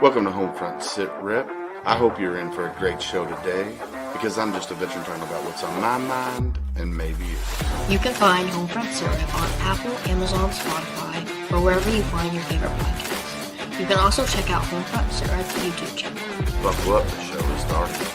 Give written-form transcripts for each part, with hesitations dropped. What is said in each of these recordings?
Welcome to Homefront Sit Rep. I hope you're in for a great show today because I'm just a veteran talking about what's on my mind and maybe you. You can find Homefront Sit Rep on Apple, Amazon, Spotify, or wherever you find your favorite podcasts. You can also check out Homefront Sit Rep's YouTube channel. Buckle up, the show is starting.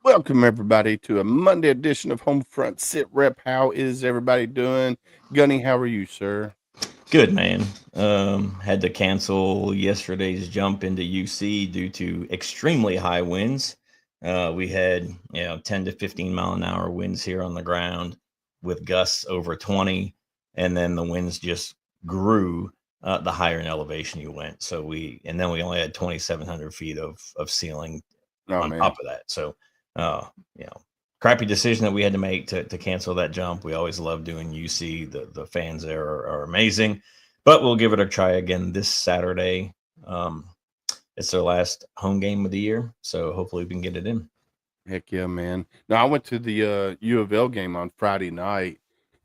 Welcome, everybody, to a Monday edition of Homefront Sit Rep. How is everybody doing? Gunny, how are you, sir? Good, man. Had to cancel yesterday's jump into UC due to extremely high winds. We had 10 to 15 mile an hour winds here on the ground with gusts over 20, and then the winds just grew the higher in elevation you went. So we only had 2,700 feet of ceiling on top of that. So crappy decision that we had to make to cancel that jump. We always love doing UC. The fans there are amazing, but we'll give it a try again this Saturday. It's their last home game of the year, so hopefully we can get it in. Heck yeah, man. Now, I went to the U of L game on Friday night,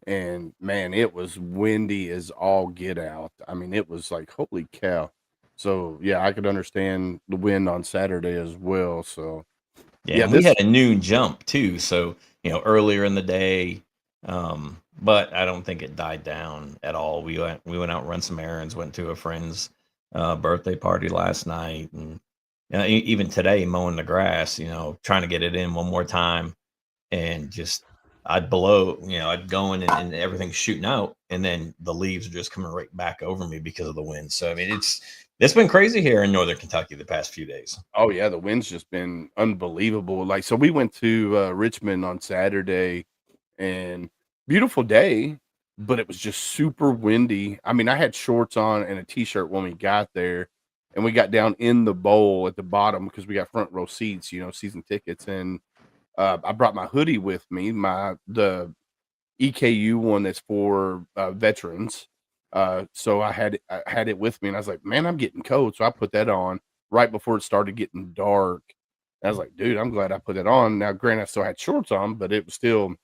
and man, it was windy as all get out. I mean, it was like, holy cow. So yeah, I could understand the wind on Saturday as well. So yeah, we had a noon jump too, so earlier in the day, but I don't think it died down at all. We went out and run some errands, went to a friend's birthday party last night, and even today mowing the grass, trying to get it in one more time, and just I'd blow, I'd go in and everything's shooting out, and then the leaves are just coming right back over me because of the wind. So I mean, it's been crazy here in Northern Kentucky the past few days. Oh yeah, the wind's just been unbelievable. Like, so we went to Richmond on Saturday, and beautiful day, but it was just super windy. I mean, I had shorts on and a t-shirt when we got there, and we got down in the bowl at the bottom because we got front row seats, season tickets, and I brought my hoodie with me, the EKU one that's for veterans. So I had it with me, and I was like, man, I'm getting cold. So I put that on right before it started getting dark. And I was like, dude, I'm glad I put that on. Now, granted, I still had shorts on, but it was still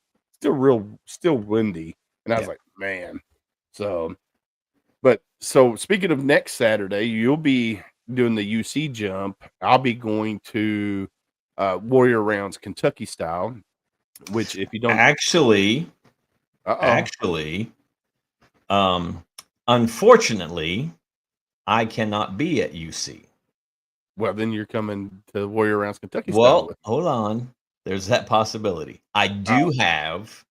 windy. And I was Yeah. like, man. So, so speaking of next Saturday, you'll be doing the UC jump. I'll be going to Warrior Rounds Kentucky style, which if you don't, Actually, uh-oh. actually, um, unfortunately, I cannot be at UC. Well, then you're coming to Warrior Rounds Kentucky style Well, with hold on. There's that possibility. I oh, do have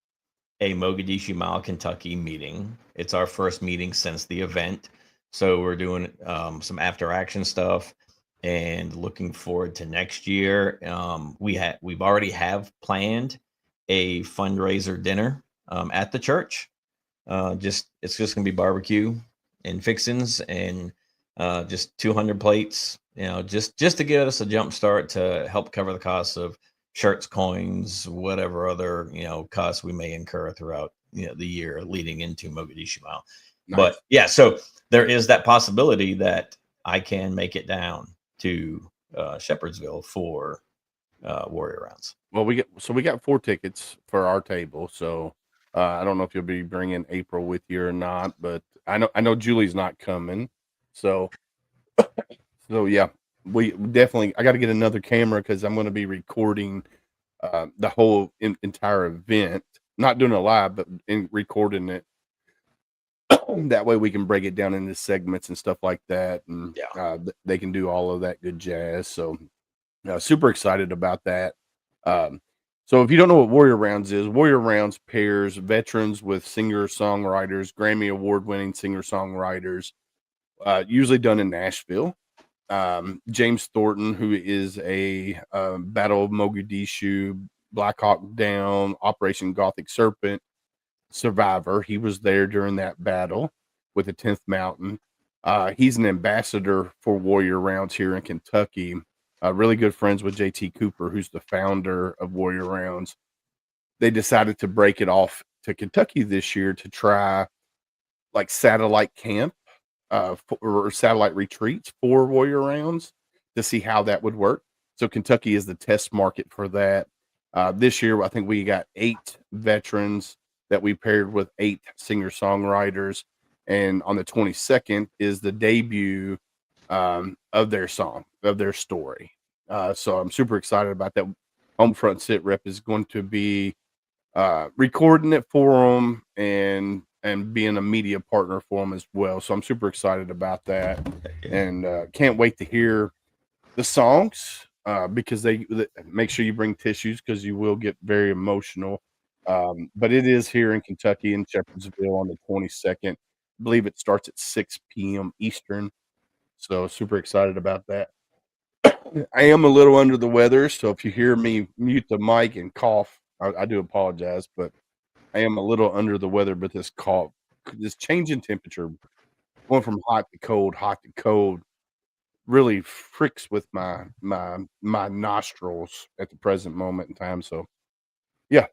a Mogadishu Mile, Kentucky meeting. It's our first meeting since the event. So we're doing some after action stuff and looking forward to next year. We've already have planned a fundraiser dinner at the church. It's just gonna be barbecue and fixins and just 200 plates. Just to give us a jump start to help cover the costs of shirts, coins, whatever other costs we may incur throughout the year leading into Mogadishu Mile. But nice. yeah, so there is that possibility that I can make it down to Shepherdsville for Warrior Rounds. Well, we got 4 tickets for our table, so I don't know if you'll be bringing April with you or not, but I know Julie's not coming, so yeah, we definitely. I got to get another camera because I'm going to be recording the whole entire event, not doing it live, but recording it. That way we can break it down into segments and stuff like that, and Yeah. they can do all of that good jazz. So super excited about that. Um, so if you don't know what Warrior Rounds is, Warrior Rounds pairs veterans with singer-songwriters, Grammy award-winning singer-songwriters, usually done in Nashville. James Thornton, who is a Battle of Mogadishu, Black Hawk Down, Operation Gothic Serpent survivor. He was there during that battle with the 10th Mountain. He's an ambassador for Warrior Rounds here in Kentucky. Really good friends with JT Cooper, who's the founder of Warrior Rounds. They decided to break it off to Kentucky this year to try like satellite camp or satellite retreats for Warrior Rounds to see how that would work. So Kentucky is the test market for that. This year, I think we got 8 veterans that we paired with 8 singer-songwriters, and on the 22nd is the debut of their song, of their story. So I'm super excited about that. Homefront Sit Rep is going to be recording it for them and being a media partner for them as well. So I'm super excited about that, and can't wait to hear the songs because they make sure you bring tissues because you will get very emotional. But it is here in Kentucky in Shepherdsville on the 22nd. I believe it starts at 6 p.m. Eastern. So super excited about that. I am a little under the weather, so if you hear me mute the mic and cough, I do apologize, but I am a little under the weather. But this cough, this change in temperature, going from hot to cold, really fricks with my nostrils at the present moment in time. So yeah,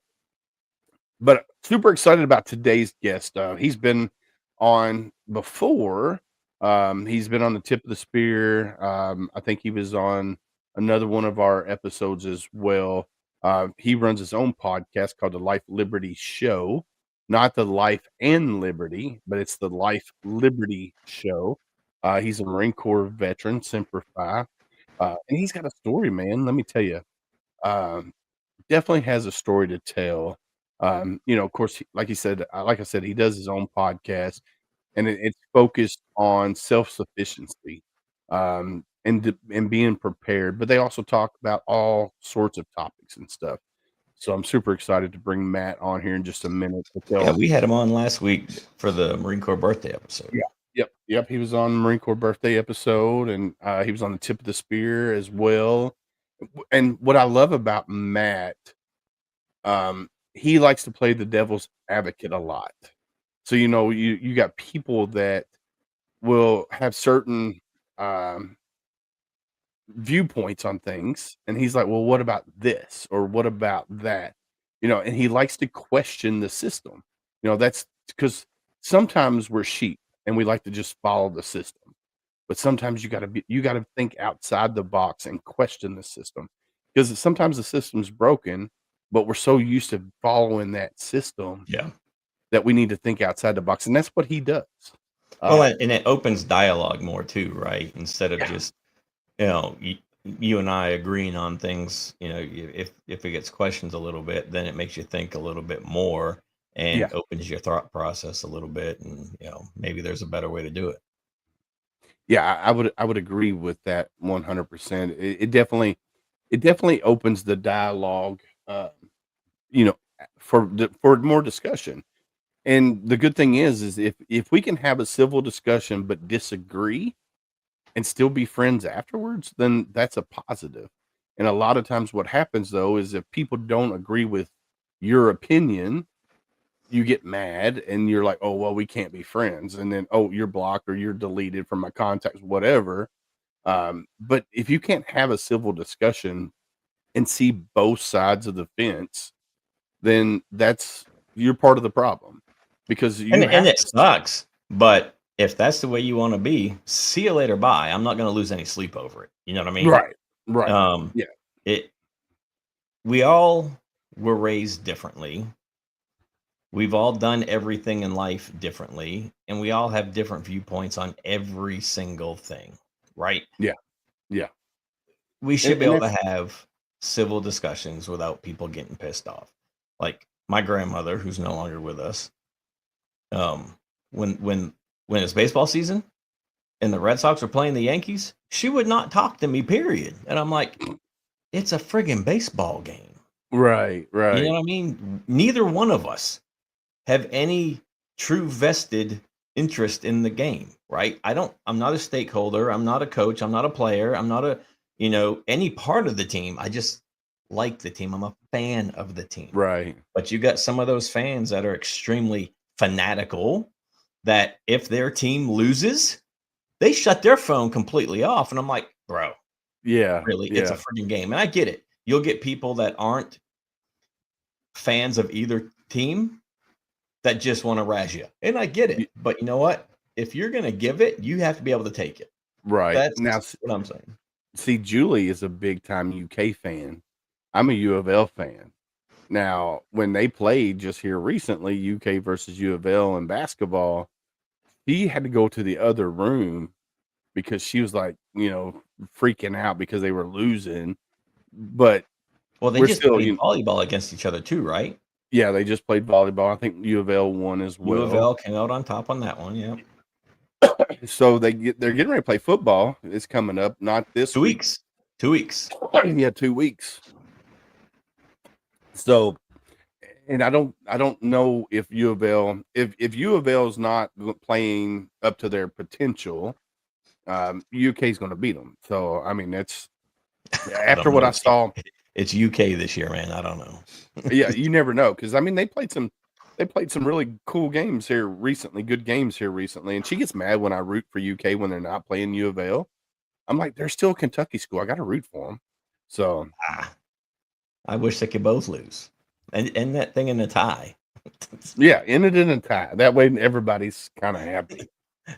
but super excited about today's guest. He's been on before. He's been on the Tip of the Spear. I think he was on another one of our episodes as well. He runs his own podcast called the Life Liberty Show, not the Life and Liberty, but it's the Life Liberty Show. He's a Marine Corps veteran, Semper Fi, and he's got a story, man. Let me tell you. Um, Definitely has a story to tell. Of course, like I said, he does his own podcast, and it's focused on self-sufficiency, and being prepared. But they also talk about all sorts of topics and stuff. So I'm super excited to bring Matt on here in just a minute to Yeah, tell. we had him on last week for the Marine Corps birthday episode. Yeah, yep. He was on the Marine Corps birthday episode, and he was on the Tip of the Spear as well. And what I love about Matt, he likes to play the devil's advocate a lot. So, you got people that will have certain, um, viewpoints on things, and he's like, "Well, what about this? Or what about that?" And he likes to question the system. That's because sometimes we're sheep and we like to just follow the system. But sometimes you gotta think outside the box and question the system. Because sometimes the system's broken, but we're so used to following that system Yeah. that we need to think outside the box, and that's what he does. Well, Uh, and it opens dialogue more too, right? Instead of yeah, just, you and I agreeing on things, if it gets questions a little bit, then it makes you think a little bit more yeah. and opens your thought process a little bit. And, maybe there's a better way to do it. Yeah, I would agree with that 100%. It definitely opens the dialogue, you know, for more discussion. And the good thing is if we can have a civil discussion but disagree and still be friends afterwards, then that's a positive. And a lot of times what happens though is if people don't agree with your opinion, you get mad and you're like, "Oh, well, we can't be friends." And then, "Oh, you're blocked or you're deleted from my contacts," whatever. But if you can't have a civil discussion and see both sides of the fence, then you're part of the problem because And you and have it to. sucks, but if that's the way you want to be, see you later. Bye. I'm not going to lose any sleep over it. You know what I mean? Right, right. Um, Yeah, it. We all were raised differently. We've all done everything in life differently, and we all have different viewpoints on every single thing, right? yeah, yeah. We And should be and able to that's have civil discussions without people getting pissed off. Like my grandmother, who's no longer with us, um, when it's baseball season and the Red Sox are playing the Yankees, she would not talk to me, period. And I'm like, it's a friggin' baseball game. right, You know right. what I mean? Neither one of us have any true vested interest in the game, right? I'm not a stakeholder. I'm not a coach. I'm not a player. I'm not any part of the team. I just like the team. I'm a fan of the team. Right. But you got some of those fans that are extremely fanatical that if their team loses, they shut their phone completely off. And I'm like, bro, Yeah, really, it's a yeah, freaking game. And I get it. You'll get people that aren't fans of either team that just want to razz you. And I get y it. But you know what? If you're going to give it, you have to be able to take it. right. That's Now what I'm saying. see, Julie is a big time UK fan. I'm a U of L fan. Now, when they played just here recently, UK versus U of L in basketball, he had to go to the other room because she was like, freaking out because they were losing. But Well, they we're just still, played volleyball against each other too, right? yeah, they just played volleyball. I think U of L won as U of well. L came out on top on that one. Yeah. So they're getting ready to play football. It's coming up, not this Two week. weeks. 2 weeks. Yeah, 2 weeks. So, and I don't know if U of L if U of L is not playing up to their potential, UK is going to beat them. So I mean that's I after don't what know. I saw. It's UK this year, man. I don't know. Yeah, you never know because I mean they played some really cool games here recently, good games here recently, and she gets mad when I root for UK when they're not playing U of L. I'm like, they're still a Kentucky school. I got to root for them. So Ah, I wish they could both lose. And that thing in a tie. yeah, ended in a tie. That way everybody's kind of happy.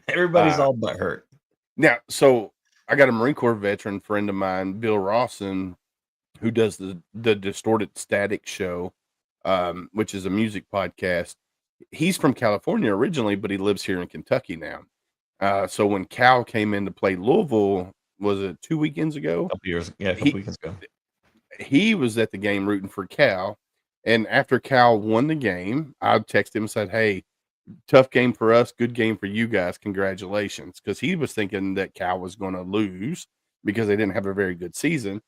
Everybody's Uh, all but hurt. Now, so I got a Marine Corps veteran friend of mine, Bill Rawson, who does the Distorted Static Show, which is a music podcast. He's from California originally, but he lives here in Kentucky now. So when Cal came in to play Louisville, was it 2 weekends ago? A couple He weekends ago. he was at the game rooting for Cal, and after Cal won the game, I texted him and said, "Hey, tough game for us, good game for you guys. Congratulations." Because he was thinking that Cal was going to lose because they didn't have a very good season.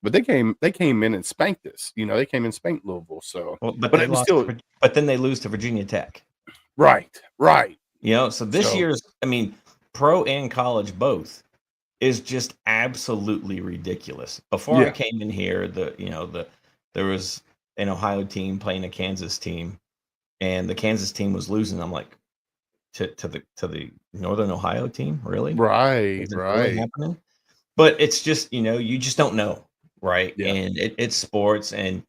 But they came in and spanked us. They came and spanked Louisville. So, Well, but but they it was lost. still But then they lose to Virginia Tech. right, right. So this So year's, pro and college both is just absolutely ridiculous. Before I yeah, came in here, there was an Ohio team playing a Kansas team, and the Kansas team was losing. I'm like, to the Northern Ohio team, really? right, Is this really right. happening? But it's just, you just don't know, right? Yeah. And it's sports and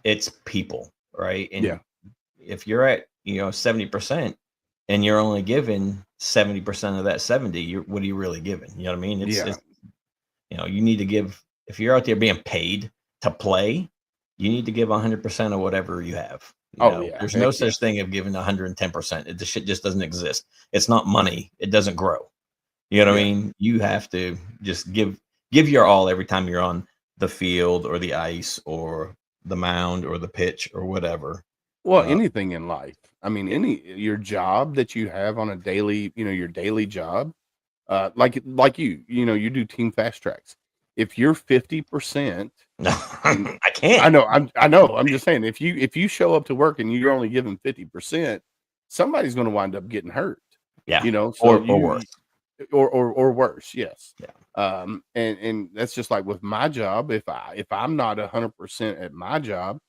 it's people, right? Yeah. And if you're at 70% and you're only given 70% of that 70, what are you really giving? You know what I mean? Yeah. It's you need to give, if you're out there being paid to play, you need to give 100% of whatever you have. Oh, yeah. There's Heck no yeah. such thing of giving 110%. The shit just doesn't exist. It's not money. It doesn't grow. You know what I Yeah. mean? You have to just give your all every time you're on the field or the ice or the mound or the pitch or whatever. Well, Uh, anything in life. I mean, your job that you have on a daily, your daily job, like you do team fast tracks. If you're 50%, no, and I can't. I know, I'm just saying, if you show up to work and you're only giving 50%, somebody's going to wind up getting hurt. Yeah. So Or worse. or worse, yes. Yeah. And that's just like with my job. If I'm not 100% at my job,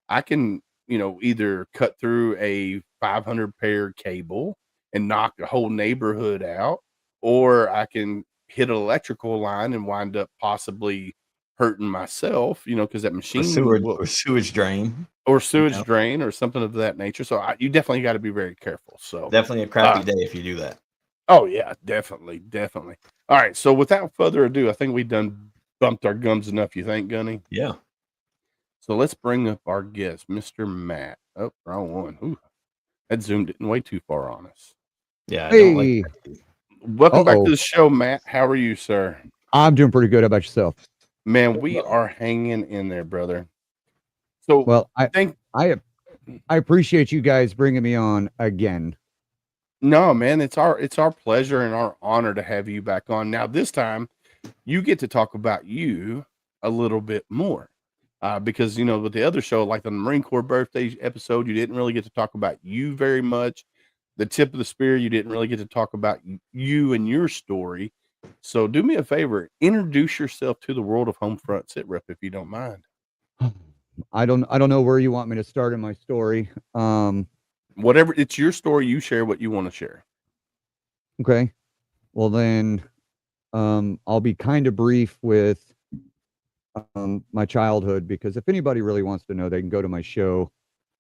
I can, either cut through a 500 pair cable and knock the whole neighborhood out, or I can hit an electrical line and wind up possibly hurting myself, because that Or machine sewage will, or sewage drain. or You sewage know? drain or something of that nature. So you definitely got to be very careful. So, Definitely a crappy day if you do that. oh yeah, definitely, definitely. All right. So without further ado, I think we done bumped our gums enough. You think, Gunny? Yeah. So let's bring up our guest, Mr. Matt. Oh, wrong one. Ooh, that zoomed in way too far on us. Yeah. I don't like Hey, that. Welcome back to uh-oh. the show, Matt. How are you, sir? I'm doing pretty good. How about yourself? Man, we are hanging in there, brother. So Well, think I appreciate you guys bringing me on again. no, man, it's our pleasure and our honor to have you back on. Now, this time you get to talk about you a little bit more. Because with the other show, like the Marine Corps birthday episode, you didn't really get to talk about you very much. The tip of the spear, you didn't really get to talk about you and your story. So do me a favor, introduce yourself to the world of Homefront Sit Rep if you don't mind. I don't know where you want me to start in my story. Whatever, it's your story, you share what you want to share. Okay. Well then, I'll be kind of brief with my childhood, because if anybody really wants to know, they can go to my show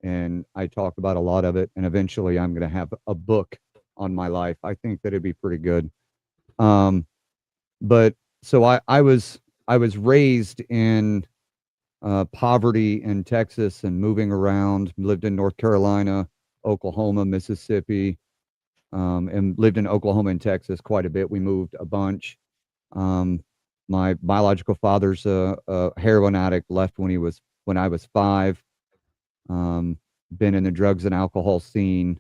and I talk about a lot of it, and eventually I'm going to have a book on my life. I think that it'd be pretty good. But so I was raised in poverty in Texas and moving around, lived in North Carolina, Oklahoma, Mississippi, and lived in Oklahoma and Texas quite a bit. We moved a bunch. My biological father's a heroin addict, left when I was 5. Been in the drugs and alcohol scene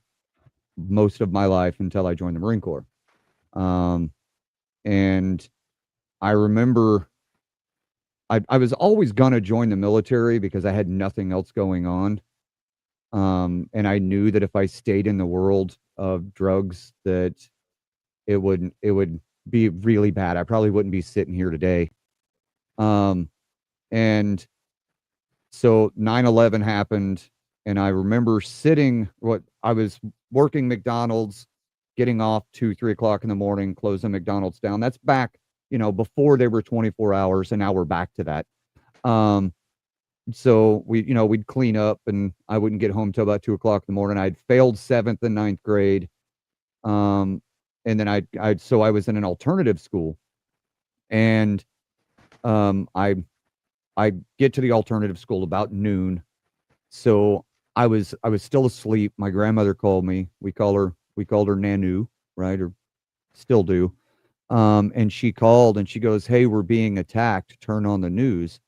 most of my life until I joined the Marine Corps. And I remember I was always going to join the military because I had nothing else going on. And I knew that if I stayed in the world of drugs, that it would be really bad. I probably wouldn't be sitting here today. And so 9/11 happened, and I remember I was working McDonald's, getting off 2-3 o'clock in the morning, closing McDonald's down. That's back, before they were 24 hours, and now we're back to that. So we'd clean up, and I wouldn't get home till about 2 o'clock in the morning. I'd failed 7th and 9th grade. And then I was in an alternative school, and I get to the alternative school about noon. So I was still asleep. My grandmother called me. We called her Nanu, right? Or still do. And she called and she goes, "Hey, we're being attacked. Turn on the news."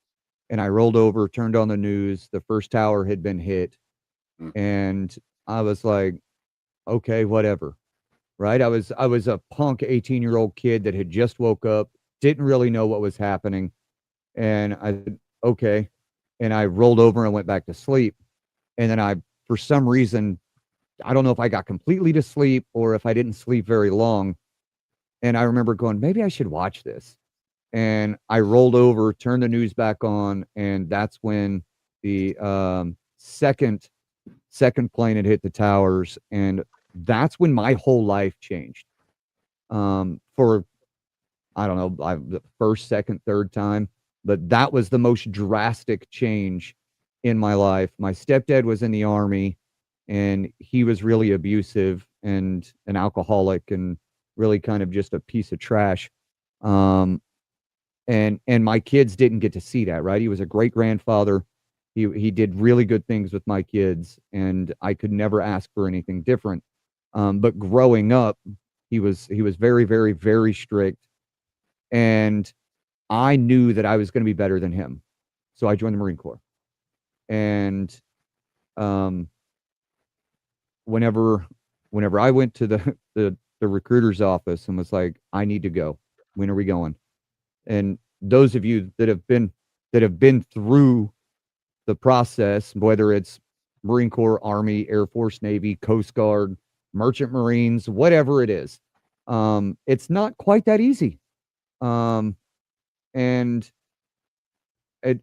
And I rolled over, turned on the news. The first tower had been hit. And I was like, okay, whatever. Right? I was a punk 18-year-old kid that had just woke up, didn't really know what was happening. And I said, okay. And I rolled over and went back to sleep. And then for some reason, I don't know if I got completely to sleep or if I didn't sleep very long. And I remember going, maybe I should watch this. And I rolled over, turned the news back on, and that's when the second plane had hit the towers, and that's when my whole life changed. For I don't know, the first, second, third time, but that was the most drastic change in my life. My stepdad was in the Army, and he was really abusive and an alcoholic and really kind of just a piece of trash. Um, and my kids didn't get to see that, right? He was a great grandfather. He did really good things with my kids, and I could never ask for anything different. But growing up, he was very, very, very strict, and I knew that I was going to be better than him, so I joined the Marine Corps. And um, whenever whenever I went to the recruiter's office and was like, I need to go. When are we going? And those of you that have been through the process, whether it's Marine Corps, Army, Air Force, Navy, Coast Guard, Merchant Marines, whatever it is, it's not quite that easy. Um, and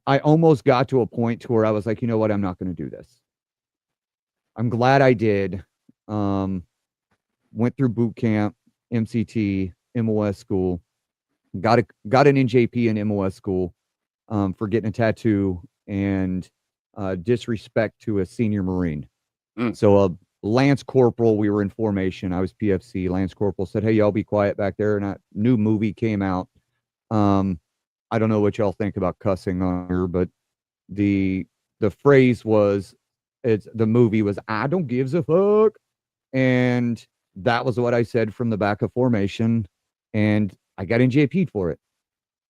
I almost got to a point to where I was like, you know what, I'm not going to do this. I'm glad I did. Um, Went through boot camp, MCT, MOS school, got an NJP in MOS school, for getting a tattoo and disrespect to a senior Marine. Mm. So a Lance Corporal, we were in formation. I was PFC. Lance Corporal said, "Hey, y'all be quiet back there." And a new movie came out. I don't know what y'all think about cussing on here, but the phrase was, the movie was, "I don't gives a fuck," and that was what I said from the back of formation, and I got NJP'd for it.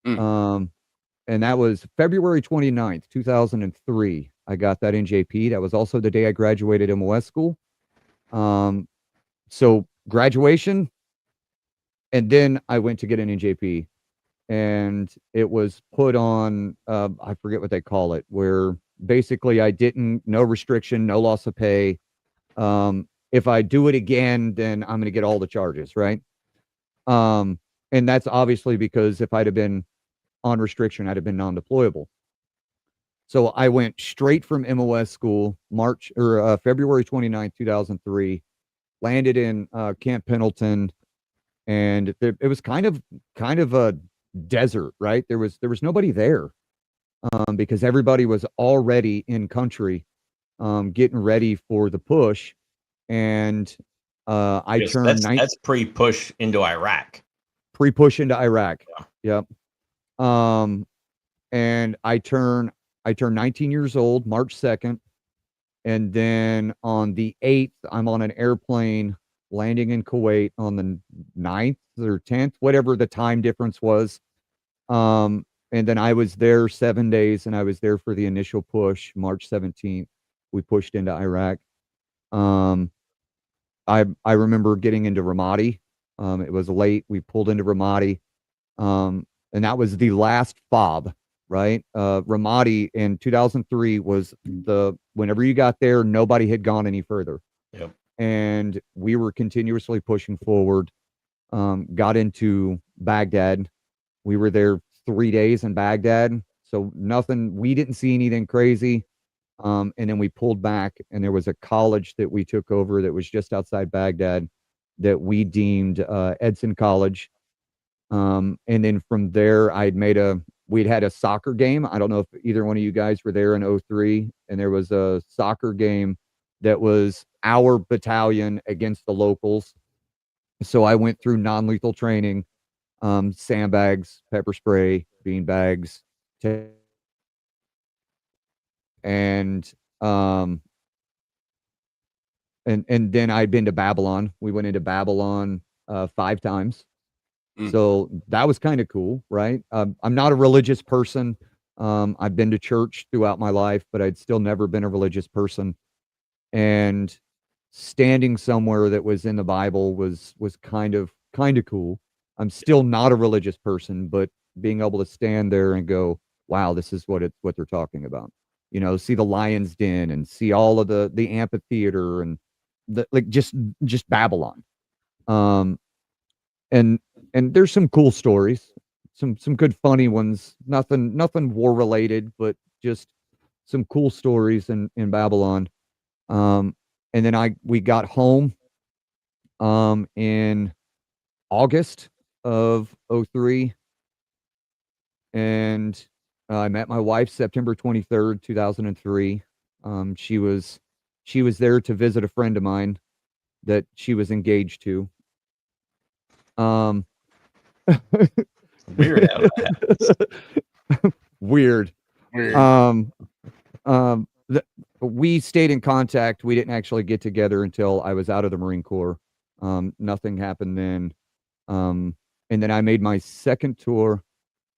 Mm. And that was February 29th, 2003. I got that NJP. That was also the day I graduated MOS school. So graduation, and then I went to get an NJP, and it was put on, I forget what they call it, where basically no restriction, no loss of pay. If I do it again, then I'm going to get all the charges, right? And that's obviously because if I'd have been on restriction, I'd have been non-deployable. So I went straight from MOS school, February 29th, 2003, landed in Camp Pendleton, and it was kind of a desert, right? There was nobody there, because everybody was already in country, getting ready for the push. And I Yes, turned that's pre-push into Iraq. Pre-push into Iraq. Yep. And I turned 19 years old, March 2nd. And then on the 8th, I'm on an airplane landing in Kuwait on the 9th or 10th, whatever the time difference was. And then I was there 7 days, and I was there for the initial push, March 17th. We pushed into Iraq. I remember getting into Ramadi. It was late. We pulled into Ramadi. And that was the last fob, right? Ramadi in 2003 was whenever you got there, nobody had gone any further. Yep. And we were continuously pushing forward. Got into Baghdad. We were there 3 days in Baghdad. So we didn't see anything crazy. And then we pulled back, and there was a college that we took over that was just outside Baghdad that we deemed Edson College. And then from there, we'd had a soccer game. I don't know if either one of you guys were there in 2003, and there was a soccer game that was our battalion against the locals. So I went through non-lethal training, sandbags, pepper spray, bean bags, and then I'd been to Babylon. We went into Babylon 5 times. So that was kind of cool, right? I'm not a religious person. I've been to church throughout my life, but I'd still never been a religious person. And standing somewhere that was in the Bible was kind of cool. I'm still not a religious person, but being able to stand there and go, wow, this is what they're talking about. See the Lion's Den and see all of the amphitheater and just Babylon. And there's some cool stories, some good funny ones, nothing war related, but just some cool stories in Babylon. And then we got home in August of '03, and I met my wife September 23rd, 2003. She was there to visit a friend of mine that she was engaged to. Weird how that happens. Weird. Weird. We stayed in contact. We didn't actually get together until I was out of the Marine Corps. Nothing happened then. And then I made my second tour,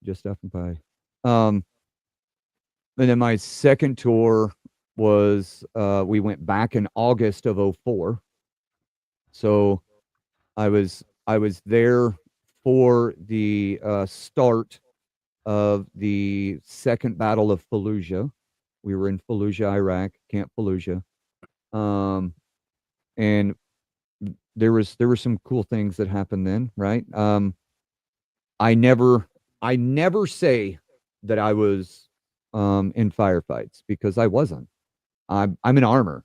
just up and by. And then my second tour was we went back in August of '04. So I was there for the start of the second battle of Fallujah. We were in Fallujah, Iraq, Camp Fallujah. And there were some cool things that happened then, right? I never say that I was in firefights, because I wasn't. I'm in armor.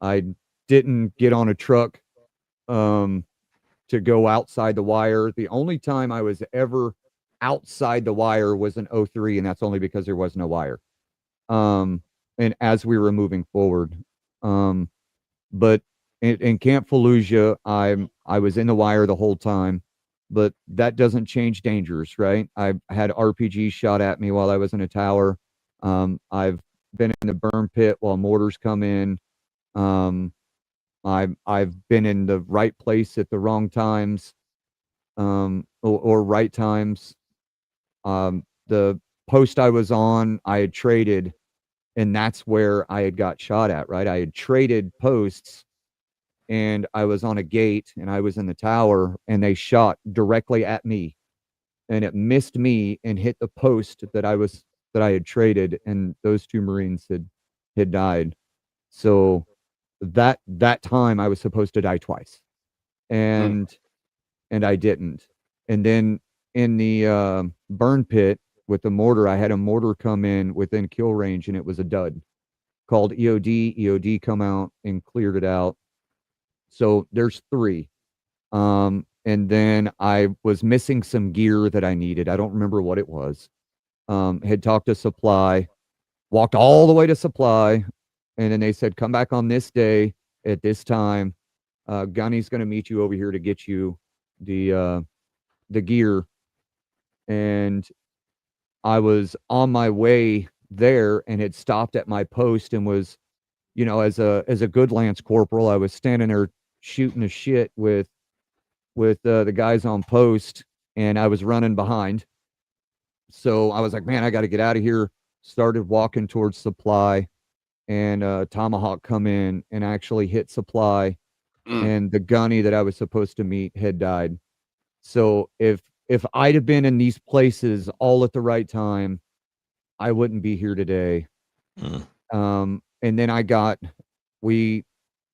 I didn't get on a truck to go outside the wire. The only time I was ever outside the wire was in '03, and that's only because there was no wire. And as we were moving forward, but in Camp Fallujah, I was in the wire the whole time, but that doesn't change dangers, right? I had RPGs shot at me while I was in a tower. I've been in the burn pit while mortars come in. I've been in the right place at the wrong times, or right times. The post I was on, I had traded, and that's where I had got shot at, right? I had traded posts, and I was on a gate, and I was in the tower, and they shot directly at me, and it missed me and hit the post that I had traded, and those two Marines had died. So that time I was supposed to die twice, and I didn't. And then in the burn pit with the mortar, I had a mortar come in within kill range, and it was a dud. Called EOD. EOD come out and cleared it out. So there's 3. And then I was missing some gear that I needed. I don't remember what it was. Had talked to supply, walked all the way to supply, and then they said, come back on this day at this time. Gunny's going to meet you over here to get you the gear. And I was on my way there and had stopped at my post and was, as a good Lance Corporal, I was standing there shooting a shit with the guys on post, and I was running behind. So I was like, man, I got to get out of here. Started walking towards supply, and Tomahawk come in and actually hit supply, and the gunny that I was supposed to meet had died. So if I'd have been in these places all at the right time, I wouldn't be here today. And then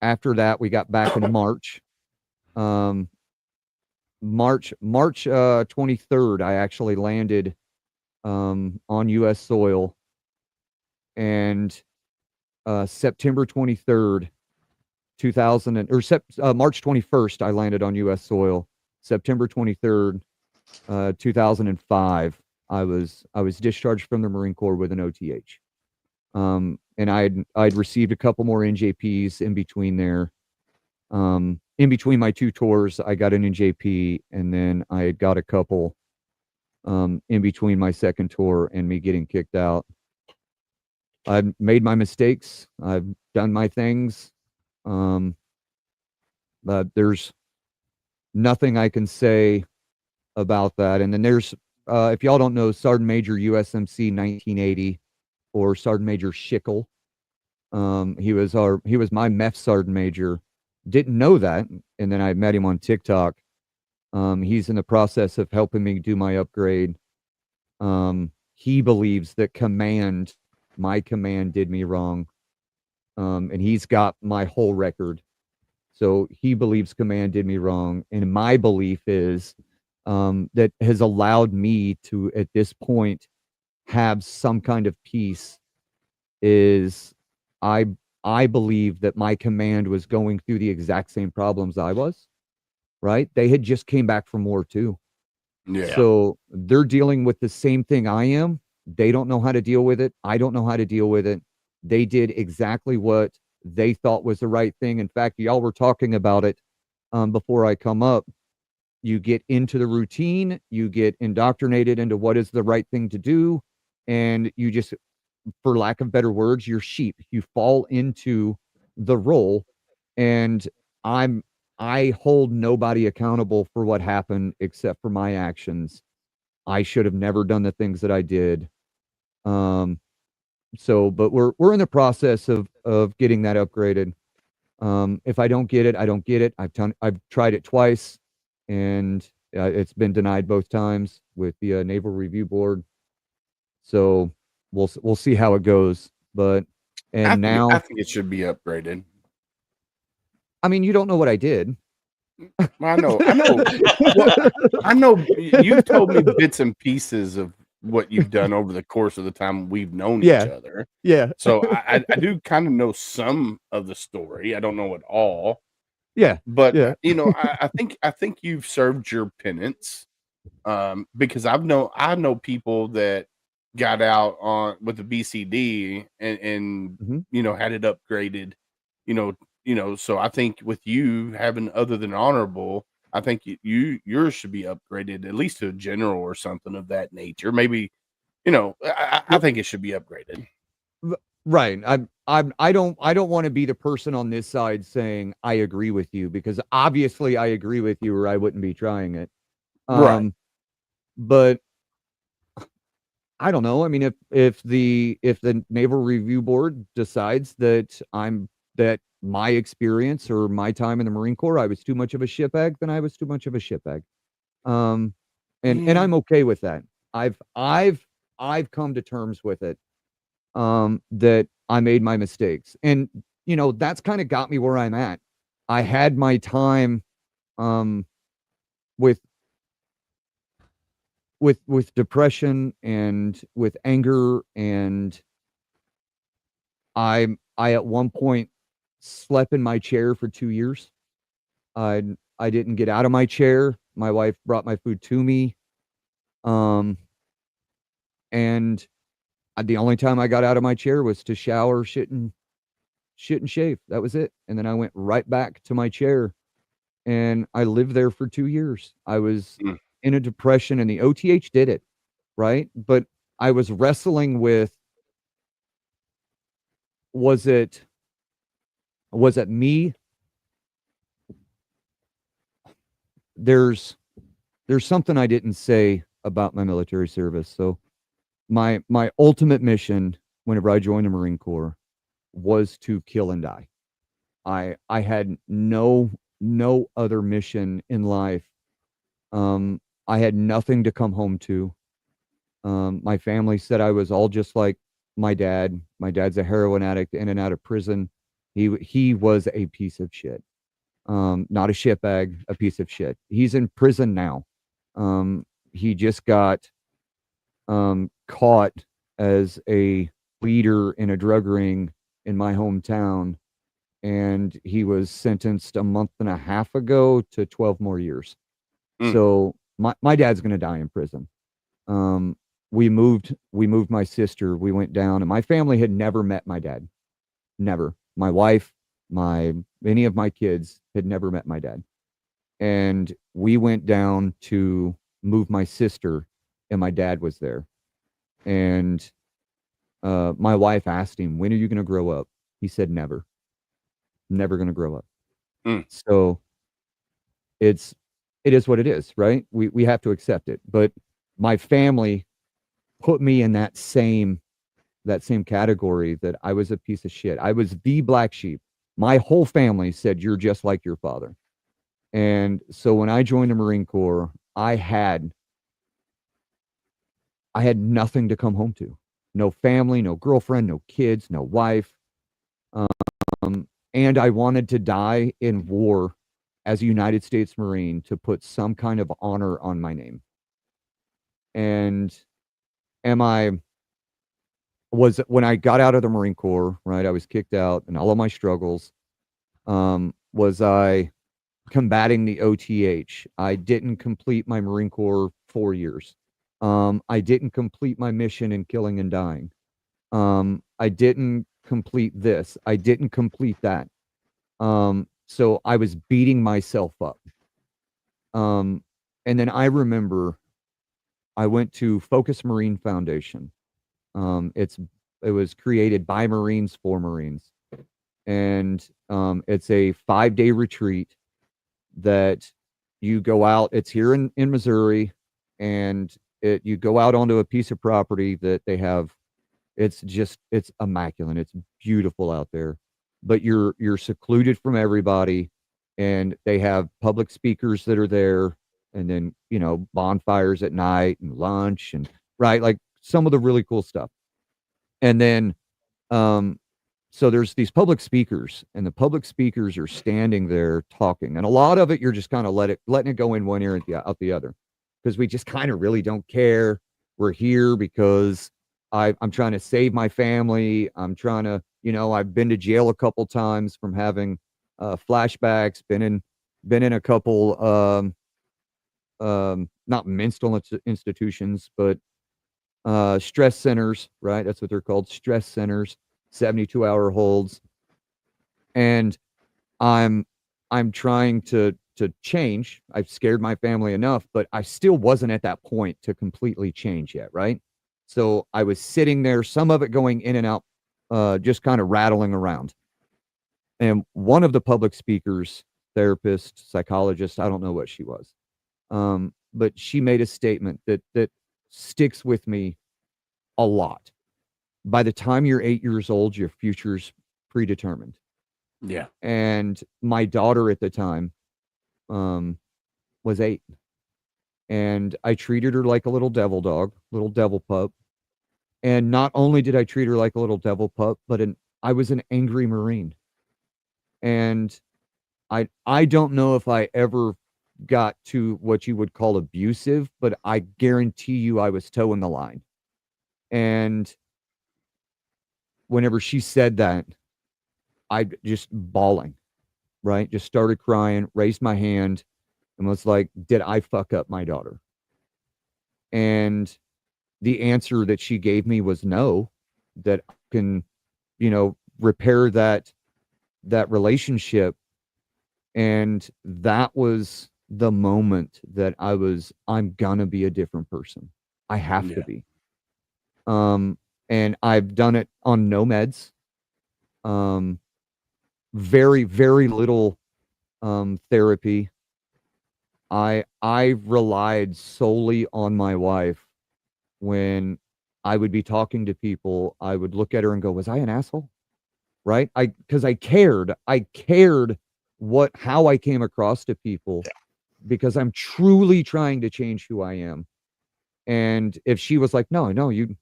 after that, we got back in March. March 23rd, I actually landed on U.S. soil, and September 23rd, March 21st, I landed on U.S. soil. September 23rd, 2005, I was discharged from the Marine Corps with an OTH. And I'd received a couple more NJPs in between there. In between my 2 tours, I got an NJP, and then I had got a couple in between my second tour and me getting kicked out. I've made my mistakes. I've done my things. But there's nothing I can say about that. And then there's, if y'all don't know, Sergeant Major USMC 1980, or Sergeant Major Schickel. He was my MEF Sergeant Major. Didn't know that, and then I met him on TikTok. He's in the process of helping me do my upgrade. He believes that my command did me wrong. And he's got my whole record. So he believes command did me wrong. And my belief is that has allowed me to, at this point, have some kind of peace is I believe that my command was going through the exact same problems I was, right? They had just came back from war too. Yeah. So they're dealing with the same thing I am. They don't know how to deal with it. I don't know how to deal with it. They did exactly what they thought was the right thing. In fact, y'all were talking about it before I come up. You get into the routine, you get indoctrinated into what is the right thing to do, and you just, for lack of better words, you're sheep. You fall into the role, and I hold nobody accountable for what happened except for my actions. I should have never done the things that I did. So, but we're in the process of getting that upgraded. If I don't get it, I don't get it. I've tried it twice, and it's been denied both times with the Naval Review Board. So we'll see how it goes. But I now, think it should be upgraded. I mean, you don't know what I did. I know. Well, I know you've told me bits and pieces of what you've done over the course of the time we've known Yeah. each other. Yeah. So I do kind of know some of the story. I don't know it all, Yeah. but Yeah. I think you've served your penance. Because I know people that got out on with the BCD and Mhm. had it upgraded, so I think with you having other than honorable, I think yours should be upgraded at least to a general or something of that nature. Maybe, I think it should be upgraded. Right. I don't want to be the person on this side saying I agree with you, because obviously I agree with you or I wouldn't be trying it. Right. But I don't know. I mean, if the Naval Review Board decides that my experience or my time in the Marine Corps, I was too much of a shitbag, then I was too much of a shitbag. And I'm okay with that. I've come to terms with it. That I made my mistakes. And that's kind of got me where I'm at. I had my time with depression and with anger, and I at one point slept in my chair for 2 years. I didn't get out of my chair. My wife brought my food to me. And the only time I got out of my chair was to shower, shit and shave. That was it. And then I went right back to my chair, and I lived there for 2 years. I was Mm. in a depression, and the OTH did it, right? But I was wrestling with, was it me? There's something I didn't say about my military service. So my ultimate mission whenever I joined the Marine Corps was to kill and die. I had no other mission in life. I had nothing to come home to. My family said I was all just like my dad. My dad's a heroin addict in and out of prison. He was a piece of shit. Not a shitbag, a piece of shit. He's in prison now. He just got caught as a leader in a drug ring in my hometown, and he was sentenced a month and a half ago to 12 more years. Mm. So my dad's going to die in prison. We moved my sister. We went down, and my family had never met my dad. Never. My wife, any of my kids had never met my dad. And we went down to move my sister, and my dad was there. And my wife asked him, "When are you going to grow up?" He said, "Never. Never going to grow up." Mm. So it is what it is, right? We have to accept it. But my family put me in that same category, that I was a piece of shit. I was the black sheep. My whole family said, "You're just like your father." And so when I joined the Marine Corps, I had nothing to come home to. No family, no girlfriend, no kids, no wife. And I wanted to die in war as a United States Marine to put some kind of honor on my name. And when I got out of the Marine Corps, right, I was kicked out, and all of my struggles, was I combating the OTH. I didn't complete my Marine Corps 4 years. I didn't complete my mission in killing and dying. I didn't complete this. I didn't complete that. So I was beating myself up. And then I remember I went to Focus Marine Foundation. It was created by Marines for Marines. And it's a 5-day retreat that you go out. It's here in Missouri, and you go out onto a piece of property that they have. It's immaculate. It's beautiful out there, but you're secluded from everybody, and they have public speakers that are there, and then, bonfires at night and lunch and right, like some of the really cool stuff. And then, so there's these public speakers, and the public speakers are standing there talking, and a lot of it you're just kind of letting it go in one ear and out the other, because we just kind of really don't care. We're here because I'm trying to save my family. I'm trying to, I've been to jail a couple times from having flashbacks. Been in a couple not mental institutions, but stress centers, right? That's what they're called, stress centers, 72-hour holds. And I'm trying to change. I've scared my family enough, but I still wasn't at that point to completely change yet, right? So I was sitting there, some of it going in and out, just kind of rattling around. And one of the public speakers, therapist, psychologist, I don't know what she was, but she made a statement that sticks with me a lot. By the time you're 8 years old, your future's predetermined. Yeah. And my daughter at the time was 8. And I treated her like a little devil dog, little devil pup. And not only did I treat her like a little devil pup, but I was an angry Marine. And I don't know if I ever got to what you would call abusive, but I guarantee you I was towing the line. And whenever she said that, I just bawling, right? Just started crying, raised my hand, and was like, did I fuck up my daughter? And the answer that she gave me was no, that I can, repair that relationship. And that was the moment that I'm gonna be a different person. I have to be. And I've done it on no meds. Very, very little therapy. I relied solely on my wife. When I would be talking to people, I would look at her and go, was I an asshole? Right? Because I cared how I came across to people, because I'm truly trying to change who I am. And if she was like, no, you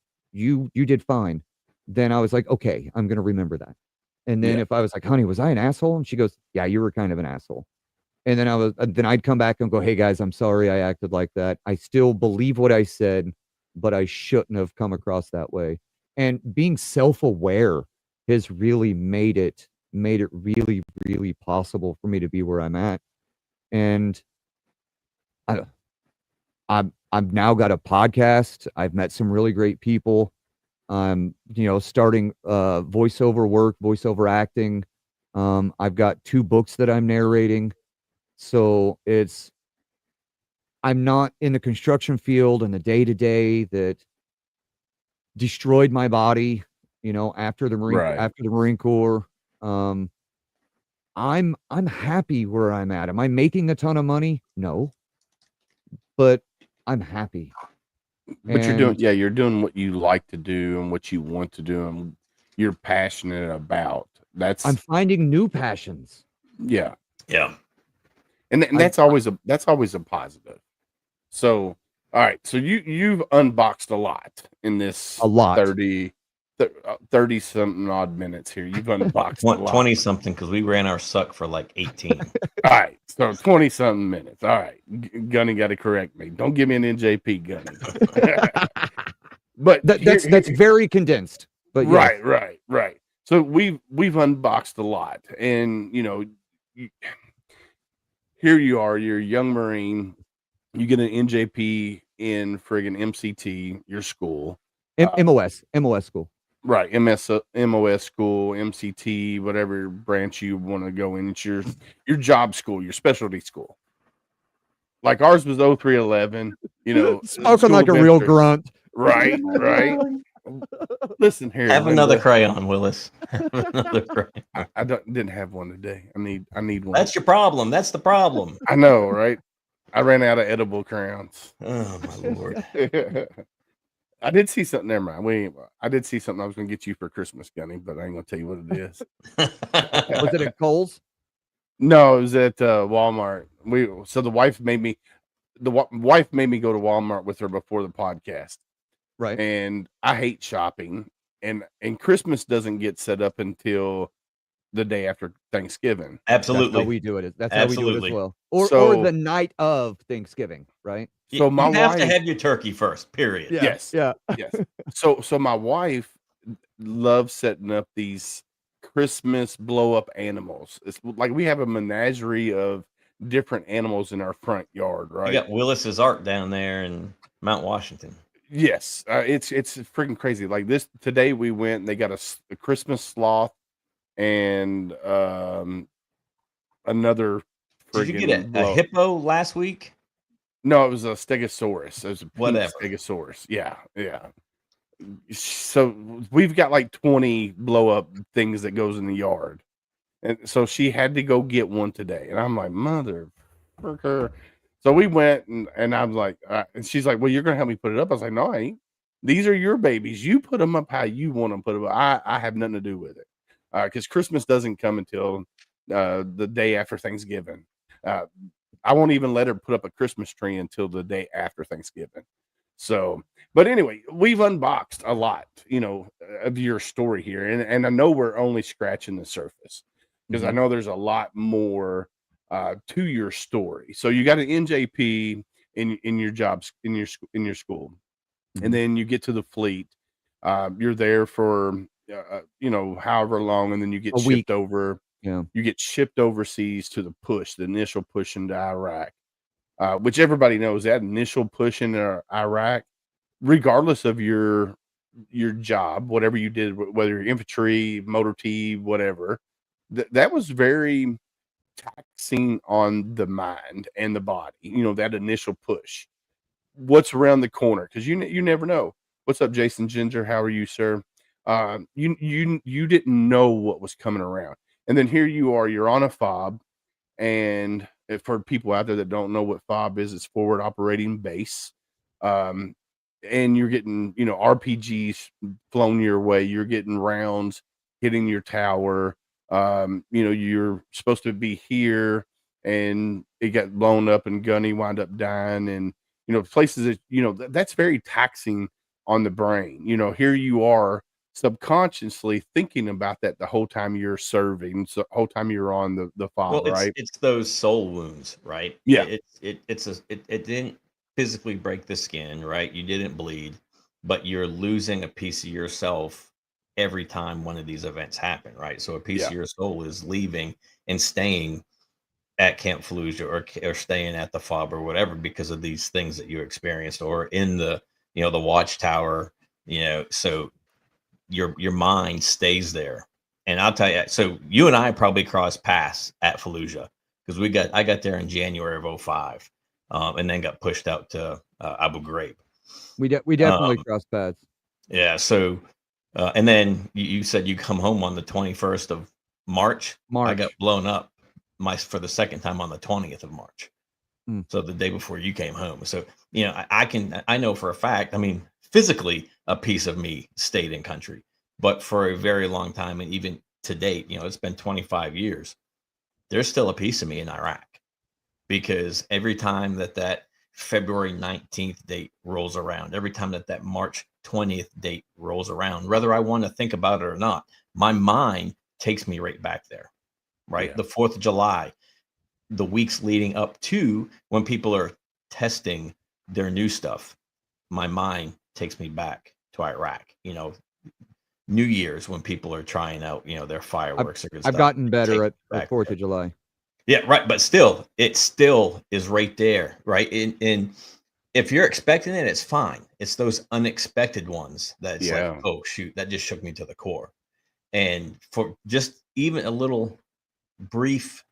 did fine, then I was like, okay, I'm going to remember that. And then if I was like, honey, was I an asshole? And she goes, yeah, you were kind of an asshole. And then I'd come back and go, hey guys, I'm sorry I acted like that. I still believe what I said, but I shouldn't have come across that way. And being self-aware has really made it really, really possible for me to be where I'm at. And I've now got a podcast. I've met some really great people. I'm, starting voiceover work, voiceover acting. I've got 2 books that I'm narrating. So I'm not in the construction field and the day-to-day that destroyed my body, after the Marine Corps. I'm happy where I'm at. Am I making a ton of money? No. But I'm happy. But you're doing what you like to do and what you want to do and you're passionate about. I'm finding new passions. Yeah. Yeah. And that's always a positive. So, all right. So you've unboxed a lot in this 30 something odd minutes here. You've unboxed a lot. 20 something, because we ran our suck for like 18. All right. So 20 something minutes. All right. Gunny got to correct me. Don't give me an NJP, Gunny. But that's very condensed. But yes. Right. So we've unboxed a lot, and here you are, you're a young Marine, you get an NJP in friggin' MCT, your school. MOS school. Right, MOS school, MCT, whatever branch you want to go in. It's your job school, your specialty school. Like ours was 0311, Spoken like a real grunt. Right. Listen here. Have another Linda. crayon, Willis. Have another crayon. I didn't have one today. I need one. That's your problem. That's the problem. I know, right? I ran out of edible crayons. Oh my Lord. I did see something. Never mind. I did see something I was going to get you for Christmas, Gunny, but I ain't going to tell you what it is. Was it at Kohl's? No, it was at Walmart. The wife made me go to Walmart with her before the podcast. Right. And I hate shopping, and Christmas doesn't get set up until the day after Thanksgiving. Absolutely. That's how we do it. That's how we do it as well. Or the night of Thanksgiving, right? So you have to have your turkey first, period. Yeah. Yes. Yeah. Yes. So my wife loves setting up these Christmas blow up animals. It's like we have a menagerie of different animals in our front yard, right? You got Willis's Ark down there in Mount Washington. Yes, it's freaking crazy. Like this today, we went and they got a Christmas sloth and another. Did you get a hippo last week? No, it was a stegosaurus. It was a whatever stegosaurus. Yeah. So we've got like 20 blow up things that goes in the yard, and so she had to go get one today, and I'm like, motherfucker. So we went and I'm like, and she's like, well, you're gonna help me put it up. I was like, no, I ain't. These are your babies. You put them up how you want them put them up. I have nothing to do with it, because Christmas doesn't come until the day after Thanksgiving. I won't even let her put up a Christmas tree until the day after Thanksgiving. So, but anyway, we've unboxed a lot, of your story here. And I know we're only scratching the surface, because I know there's a lot more to your story. So you got an NJP in your jobs, in your school. And then you get to the fleet. You're there for, however long, and then you get a shipped week over. Yeah. You get shipped overseas to the initial push into Iraq, which everybody knows that initial push into Iraq, regardless of your job, whatever you did, whether you're infantry, motor T, whatever, that was very taxing on the mind and the body. That initial push. What's around the corner? Because you never know. What's up, Jason Ginger? How are you, sir? You didn't know what was coming around. And then here you are, you're on a FOB. And for people out there that don't know what FOB is, it's forward operating base. And you're getting, RPGs flown your way. You're getting rounds hitting your tower. You're supposed to be here, and it got blown up, and Gunny wound up dying. And, places that, that's very taxing on the brain. Here you are, subconsciously thinking about that the whole time you're serving, so the whole time you're on the FOB, right? It's those soul wounds, right? Yeah. It didn't physically break the skin, right? You didn't bleed, but you're losing a piece of yourself every time one of these events happen, right? So a piece of your soul is leaving and staying at Camp Fallujah or staying at the FOB or whatever because of these things that you experienced, or in the the watchtower, so your mind stays there. And I'll tell you, so you and I probably crossed paths at Fallujah, because I got there in January of 2005, and then got pushed out to Abu Ghraib. We definitely crossed paths. Yeah. So, and then you said you come home on the 21st of March. I got blown up for the second time on the 20th of March. So the day before you came home. So, I know for a fact, physically a piece of me stayed in country, but for a very long time, and even to date, it's been 25 years, there's still a piece of me in Iraq, because every time that February 19th date rolls around, every time that March 20th date rolls around, whether I want to think about it or not, my mind takes me right back there, right? Yeah. The 4th of July, the weeks leading up to when people are testing their new stuff, my mind takes me back to Iraq. New Year's, when people are trying out, their fireworks. I've gotten better at 4th of July. Yeah, right. But still, it still is right there, right? And if you're expecting it, it's fine. It's those unexpected ones that it's like, Yeah. oh shoot, that just shook me to the core. And for just even a little brief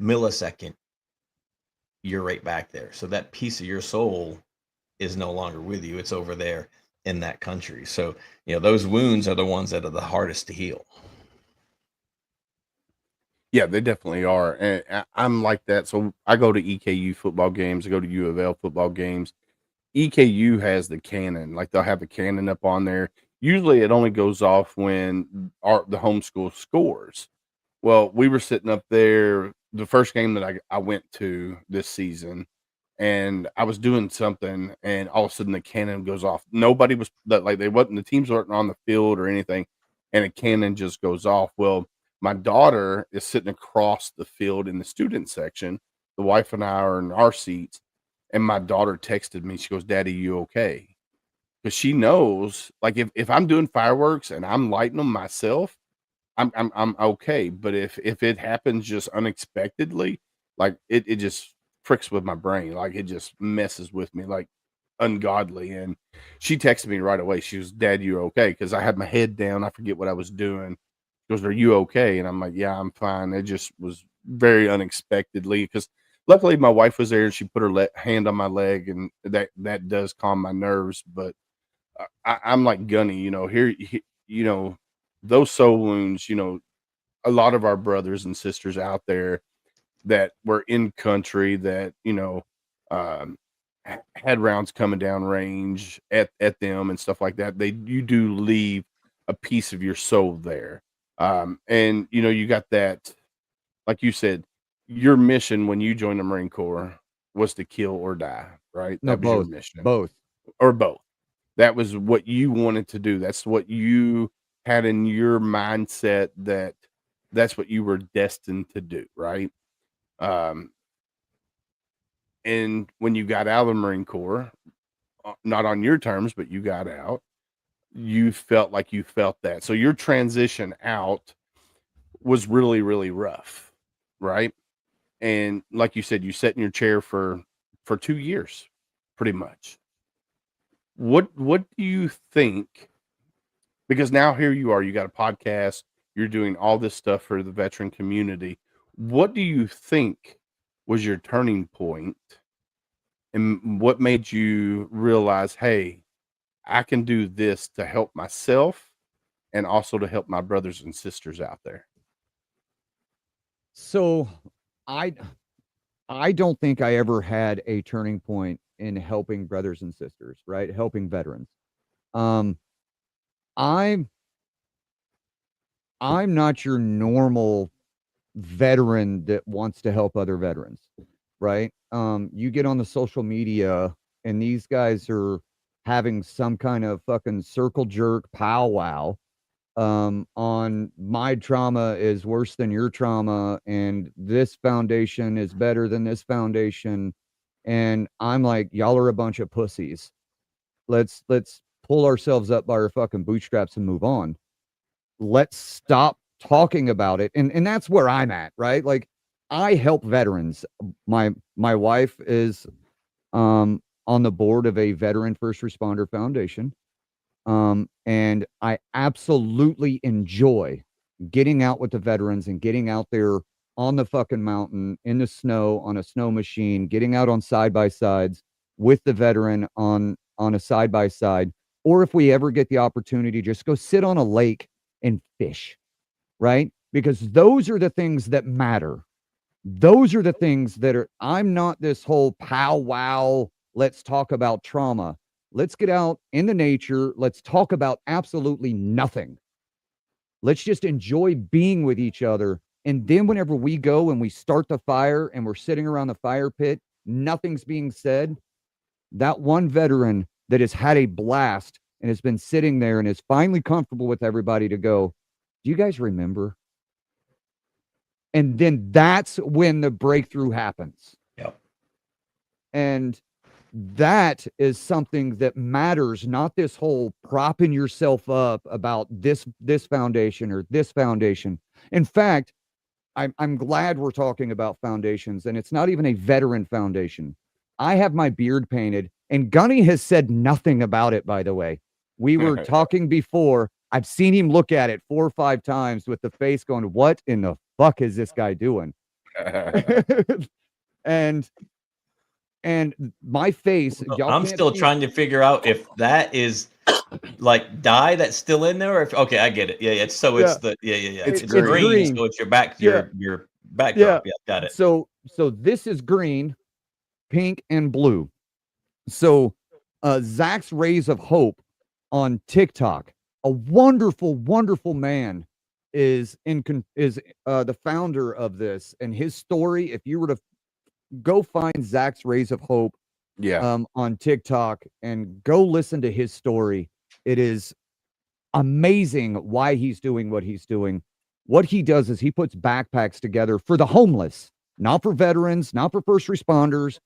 millisecond, you're right back there. So that piece of your soul is no longer with you. It's over there in that country. So, those wounds are the ones that are the hardest to heal. Yeah, they definitely are, and I'm like that. So I go to EKU football games. I go to U of L football games. EKU has the cannon, like they'll have a cannon up on there. Usually, it only goes off when the home school scores. Well, we were sitting up there the first game that I went to this season, and I was doing something, and all of a sudden the cannon goes off. Nobody was like they wasn't the teams weren't on the field or anything, and a cannon just goes off. Well, my daughter is sitting across the field in the student section. The wife and I are in our seats, and my daughter texted me. She goes, "Daddy, you okay?" Because she knows, like if I'm doing fireworks and I'm lighting them myself, I'm okay, but if it happens just unexpectedly, like, it just fricks with my brain, like, it just messes with me, like, ungodly, and she texted me right away. She was, "Dad, you okay?" Because I had my head down, I forget what I was doing. She goes, "Are you okay?" And I'm like, "Yeah, I'm fine." It just was very unexpectedly, because luckily my wife was there and she put her hand on my leg, and that does calm my nerves, but I'm like Gunny, those soul wounds, a lot of our brothers and sisters out there that were in country that, um, had rounds coming down range at them and stuff like that. You do leave a piece of your soul there. And you got that, like you said, your mission when you joined the Marine Corps was to kill or die, right? No, That was your both, mission, both. or both. That was what you wanted to do. That's what you had in your mindset, that's what you were destined to do, right? Um, and when you got out of the Marine Corps, not on your terms, but you got out, you felt like you felt that. So your transition out was really, really rough, right? And like you said, you sat in your chair for 2 years, pretty much. What do you think, because now here you are, you got a podcast, you're doing all this stuff for the veteran community. What do you think was your turning point, and what made you realize, hey, I can do this to help myself and also to help my brothers and sisters out there? So I I don't think I ever had a turning point in helping brothers and sisters, right? Helping veterans. Um, I'm I'm not your normal veteran that wants to help other veterans, right? You get on the social media and these guys are having some kind of fucking circle jerk powwow on my trauma is worse than your trauma and this foundation is better than this foundation. And I'm like, y'all are a bunch of pussies. Let's pull ourselves up by our fucking bootstraps and move on. Let's stop talking about it. And that's where I'm at, right? Like I help veterans. My wife is on the board of a veteran first responder foundation. And I absolutely enjoy getting out with the veterans and getting out there on the fucking mountain in the snow on a snow machine, getting out on side by sides with the veteran on a side by side. Or if we ever get the opportunity, just go sit on a lake and fish, right? Because those are the things that matter. Those are the things that are, I'm not this whole powwow, let's talk about trauma. Let's get out in the nature. Let's talk about absolutely nothing. Let's just enjoy being with each other. And then whenever we go and we start the fire and we're sitting around the fire pit, nothing's being said. That one veteran that has had a blast and has been sitting there and is finally comfortable with everybody to go, do you guys remember? And then that's when the breakthrough happens. Yep. And that is something that matters, not this whole propping yourself up about this foundation or this foundation. In fact, I'm glad we're talking about foundations, and it's not even a veteran foundation. I have my beard painted And Gunny has said nothing about it, by the way. We were talking before. I've seen him look at it 4 or 5 times with the face going, what in the fuck is this guy doing? and my face, y'all I'm can't still see. trying to figure out if that is like dye that's still in there, or if okay, I get it. Yeah, it's so it's Yeah. the yeah. It's It's green. green, so it's your back your backdrop. Yeah, got it. So this is green, pink, and blue. So Zach's Rays of Hope on TikTok, a wonderful, wonderful man is the founder of this, and his story, if you were to go find Zach's Rays of Hope on TikTok and go listen to his story, it is amazing why he's doing what he's doing. What he does is he puts backpacks together for the homeless, not for veterans, not for first responders,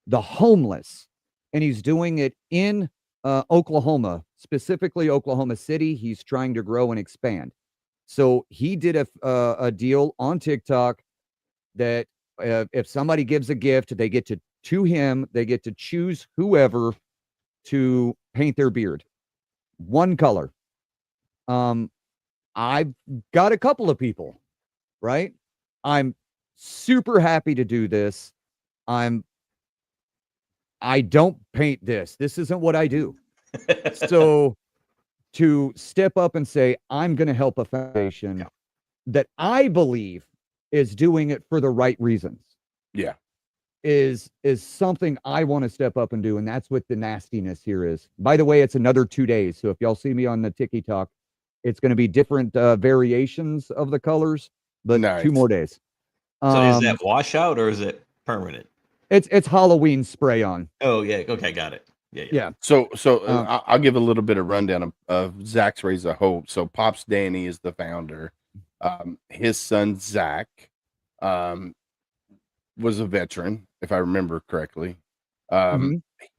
the homeless. And he's doing it in Oklahoma, specifically Oklahoma City. He's trying to grow and expand. So he did a deal on TikTok that if somebody gives a gift, they get to him, they get to choose whoever to paint their beard. One color. I've got a couple of people, right? I'm super happy to do this. I don't paint this. This isn't what I do. So to step up and say, I'm going to help a foundation that I believe is doing it for the right reasons. Yeah. Is something I want to step up and do. And that's what the nastiness here is. By the way, it's another 2 days. So if y'all see me on the TikTok, it's going to be different variations of the colors, but 2 more days. So is that washout or is it permanent? It's Halloween spray on. Oh yeah. Okay, got it. Yeah. So I'll give a little bit of rundown of Zach's Rays of Hope. So Pops Danny is the founder. His son Zach was a veteran, if I remember correctly.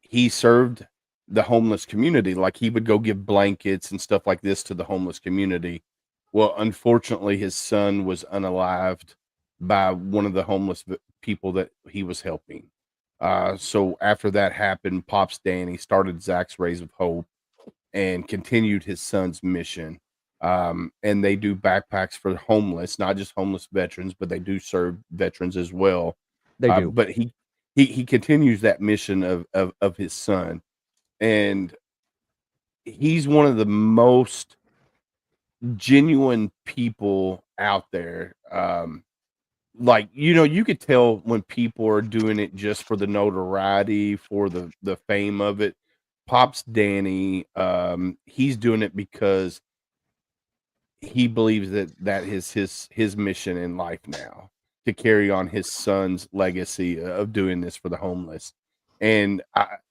He served the homeless community. Like he would go give blankets and stuff like this to the homeless community. Well, unfortunately, his son was unalived by one of the homeless people that he was helping. So after that happened, Pops Danny started Zach's Rays of Hope and continued his son's mission. And they do backpacks for the homeless, not just homeless veterans, but they do serve veterans as well. They do. But he continues that mission of his son. And he's one of the most genuine people out there. Like, you could tell when people are doing it just for the notoriety, for the fame of it. Pops Danny, he's doing it because he believes that is his mission in life now, to carry on his son's legacy of doing this for the homeless. And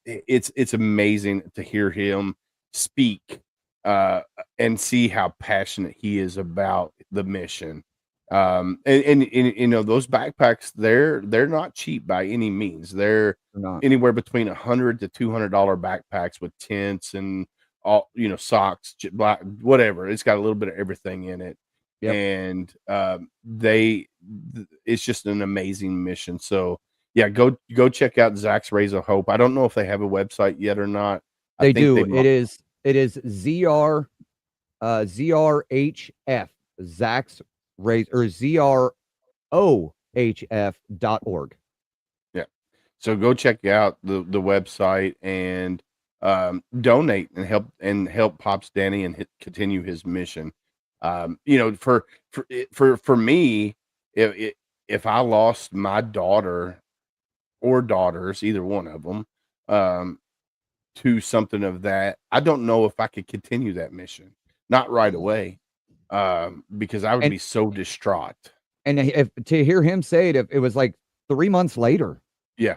it's amazing to hear him speak and see how passionate he is about the mission. And those backpacks, they're not cheap by any means. They're anywhere between $100 to $200 backpacks with tents and all, socks, black, whatever. It's got a little bit of everything in it. Yep. And it's just an amazing mission. So yeah, go check out Zach's Rays of Hope. I don't know if they have a website yet or not. They do. It is ZRHF, Zach's Rays, or ZROHF.org. Yeah. So go check out the website and donate and help Pops Danny and continue his mission. For me, if I lost my daughter or daughters, either one of them, to something of that, I don't know if I could continue that mission. Not right away, because I would be so distraught. And to hear him say it, it was like 3 months later. Yeah.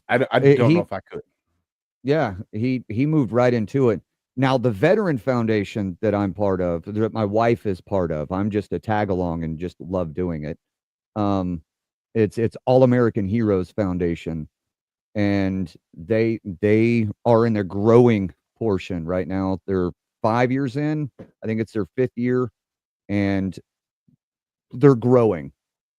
I don't know if I could. Yeah, he moved right into it. Now, the Veteran Foundation that I'm part of, that my wife is part of, I'm just a tag along and just love doing it. It's All American Heroes Foundation, and they are in their growing portion right now. They're 5 years in. I think it's their 5th year, and they're growing.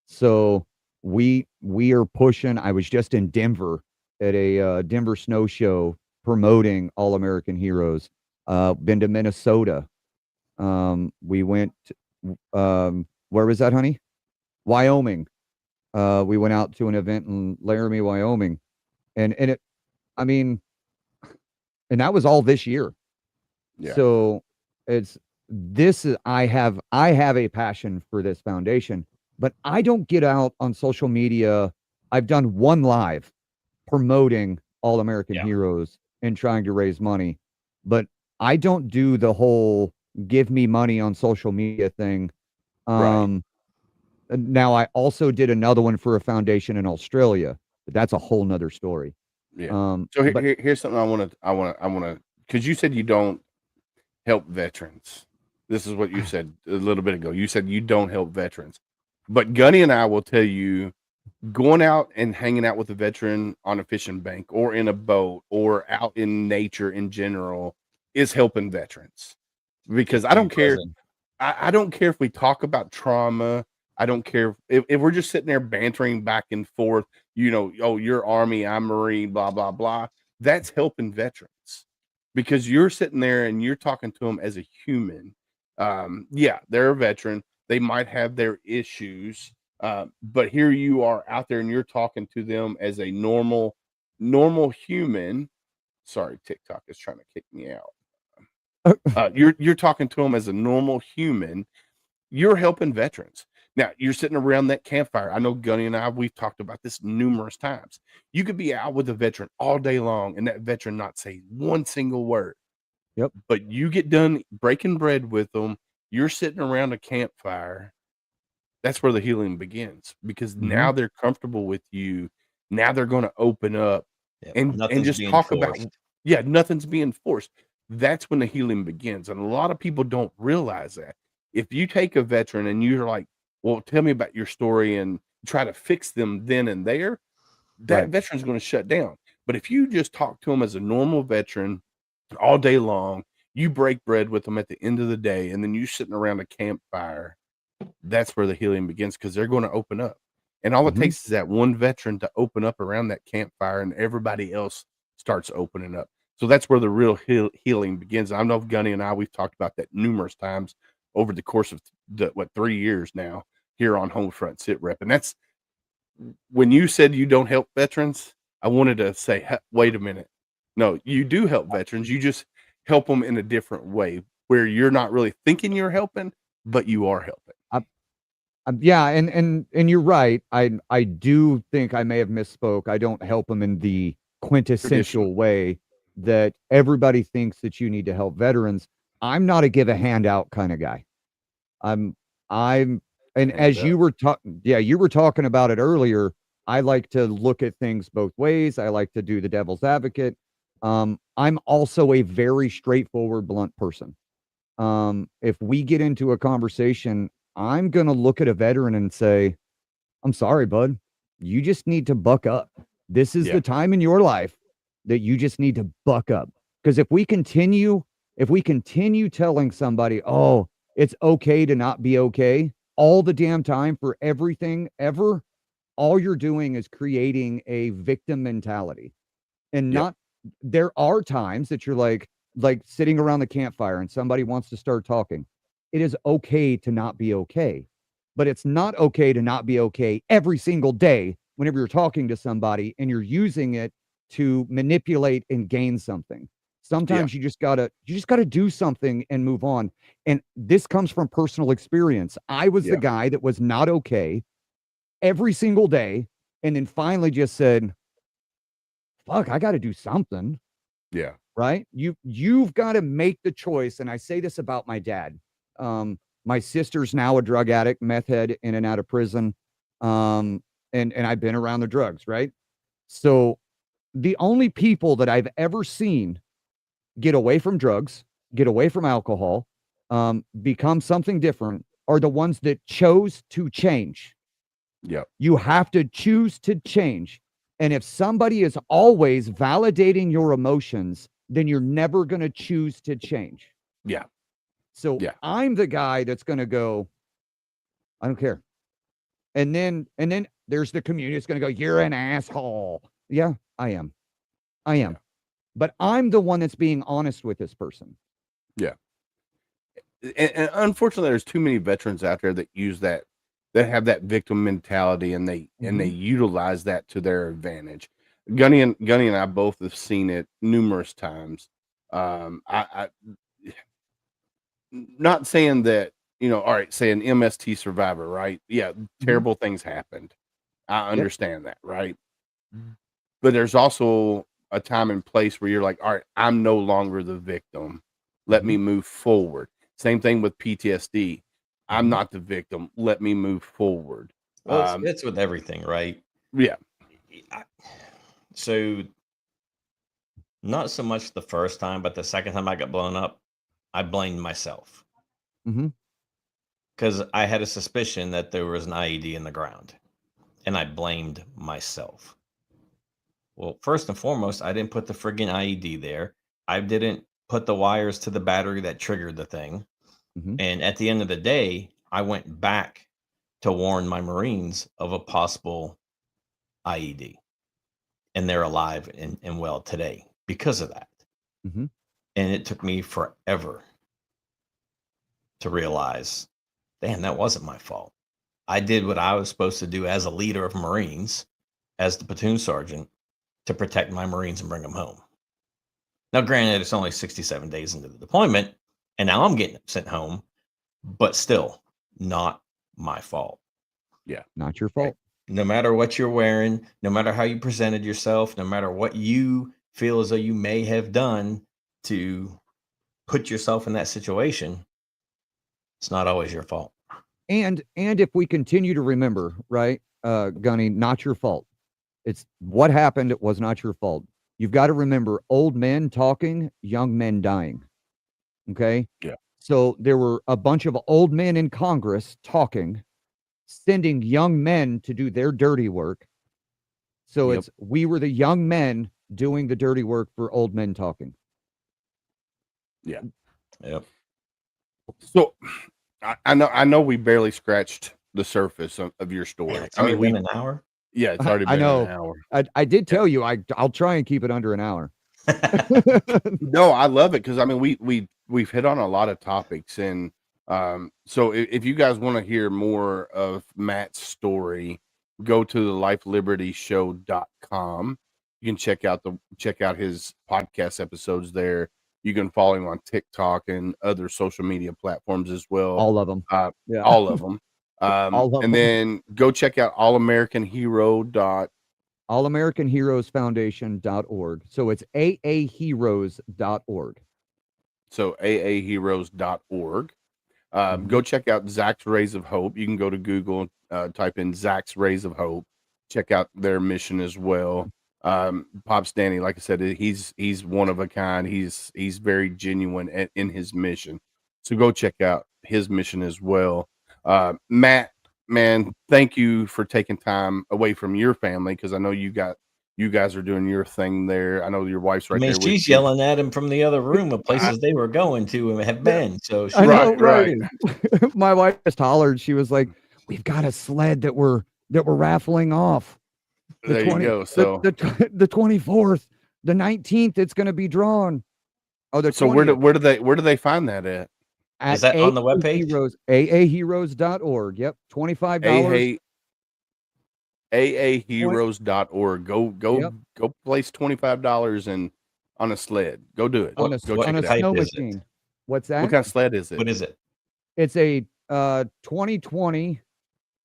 So we are pushing. I was just in Denver at a Denver snow show promoting All American Heroes. Been to Minnesota. We went. Where was that, honey? Wyoming. We went out to an event in Laramie, Wyoming, and it. I mean, and that was all this year. Yeah. So it's this is I have a passion for this foundation, but I don't get out on social media. I've done one live promoting All American Heroes and trying to raise money, but I don't do the whole give me money on social media thing. Right. Now I also did another one for a foundation in Australia, but that's a whole nother story. Yeah. So But here's something I want to, because you said you don't help veterans. This is what you said a little bit ago. You said you don't help veterans, but Gunny and I will tell you, going out and hanging out with a veteran on a fishing bank or in a boat or out in nature in general is helping veterans, because I don't care. I don't care if we talk about trauma. I don't care if we're just sitting there bantering back and forth, oh, you're Army, I'm Marine, blah, blah, blah. That's helping veterans, because you're sitting there and you're talking to them as a human. Yeah, they're a veteran. They might have their issues, but here you are out there and you're talking to them as a normal human. Sorry, TikTok is trying to kick me out. You're talking to them as a normal human. You're helping veterans. Now you're sitting around that campfire. I know Gunny and we've talked about this numerous times. You could be out with a veteran all day long and that veteran not say one single word. Yep. But you get done breaking bread with them. You're sitting around a campfire. That's where the healing begins, because now they're comfortable with you. Now they're going to open up and just talk about, nothing's being forced. That's when the healing begins. And a lot of people don't realize that. If you take a veteran and you're like, well, tell me about your story, and try to fix them then and there, that veteran's going to shut down. But if you just talk to them as a normal veteran all day long, you break bread with them at the end of the day, and then you sitting around a campfire, that's where the healing begins, because they're going to open up. And all it takes is that one veteran to open up around that campfire, and everybody else starts opening up. So that's where the real healing begins. I know Gunny and we've talked about that numerous times over the course of 3 years now here on Homefront Sit Rep. And that's when you said you don't help veterans, I wanted to say, wait a minute. No, you do help veterans. You just help them in a different way, where you're not really thinking you're helping, but you are helping. Yeah, and you're right. I do think I may have misspoke. I don't help them in the quintessential way that everybody thinks that you need to help veterans. I'm not a give a handout kind of guy. And as you were talking about it earlier, I like to look at things both ways. I like to do the devil's advocate. I'm also a very straightforward, blunt person. If we get into a conversation, I'm going to look at a veteran and say, I'm sorry, bud, you just need to buck up. This is the time in your life that you just need to buck up. Because if we continue telling somebody, oh, it's okay to not be okay all the damn time for everything ever, all you're doing is creating a victim mentality. And there are times that you're like sitting around the campfire and somebody wants to start talking. It is okay to not be okay, but it's not okay to not be okay every single day whenever you're talking to somebody and you're using it to manipulate and gain something. Sometimes you just gotta do something and move on. And this comes from personal experience. I was the guy that was not okay every single day, and then finally just said, fuck, I got to do something. Yeah. Right. You've got to make the choice. And I say this about my dad. My sister's now a drug addict, meth head, in and out of prison. And I've been around the drugs. Right. So the only people that I've ever seen get away from drugs, get away from alcohol, become something different are the ones that chose to change. Yeah. You have to choose to change. And if somebody is always validating your emotions, then you're never going to choose to change. Yeah. So I'm the guy that's going to go, I don't care. And then there's the community that's going to go, you're an asshole. Yeah. I am. But I'm the one that's being honest with this person. Yeah. And unfortunately, there's too many veterans out there that use that have that victim mentality, and they utilize that to their advantage. Gunny and I both have seen it numerous times. I not saying that, all right, say an MST survivor, right? Yeah, terrible things happened. I understand that, right? But there's also a time and place where you're like, all right, I'm no longer the victim. Let me move forward. Same thing with PTSD. I'm not the victim. Let me move forward. Well, it's with everything, right? Yeah. So not so much the first time, but the second time I got blown up, I blamed myself. Because I had a suspicion that there was an IED in the ground, and I blamed myself. Well, first and foremost, I didn't put the friggin' IED there. I didn't put the wires to the battery that triggered the thing. And at the end of the day, I went back to warn my Marines of a possible IED. And they're alive and well today because of that. And it took me forever to realize, damn, that wasn't my fault. I did what I was supposed to do as a leader of Marines, as the platoon sergeant, to protect my Marines and bring them home. Now, granted, it's only 67 days into the deployment, and now I'm getting sent home, but still not my fault. Yeah, not your fault. No matter what you're wearing, no matter how you presented yourself, no matter what you feel as though you may have done to put yourself in that situation, it's not always your fault. And if we continue to remember, right, Gunny, not your fault. It's what happened. It was not your fault. You've got to remember, old men talking, young men dying. Okay? Yeah. So there were a bunch of old men in Congress talking, sending young men to do their dirty work. So we were the young men doing the dirty work for old men talking. Yeah. Yep. So I know we barely scratched the surface of your story. It's already been an hour. Yeah, it's already been an hour. I did tell you I'll try and keep it under an hour. No, I love it because I mean we've hit on a lot of topics, and so if you guys want to hear more of Matt's story, go to the LifeLibertyShow.com. You can check out his podcast episodes there. You can follow him on TikTok and other social media platforms as well. All of them. Yeah. All of them. Then go check out allamericanheroesfoundation.org. So it's aaheroes.org. So aaheroes.org. Go check out Zach's Rays of Hope. You can go to Google, type in Zach's Rays of Hope, check out their mission as well. Pops Danny, like I said, he's one of a kind. He's very genuine in his mission. So go check out his mission as well. Matt, man, thank you for taking time away from your family, because I know you guys are doing your thing there. I know your wife's right there. She's yelling at him from the other room of places they were going to and have been. So she right. My wife just hollered. She was like, "We've got a sled that we're raffling off. There you go. So the 24th, the 19th, it's going to be drawn." Oh, so where do they find that at? Is that on the webpage? aaheroes.org. Yep. $25. aaheroes.org. Go place $25 and on a sled. Go do it. On a snow machine. What's that? What kind of sled is it? What is it? It's a 2020.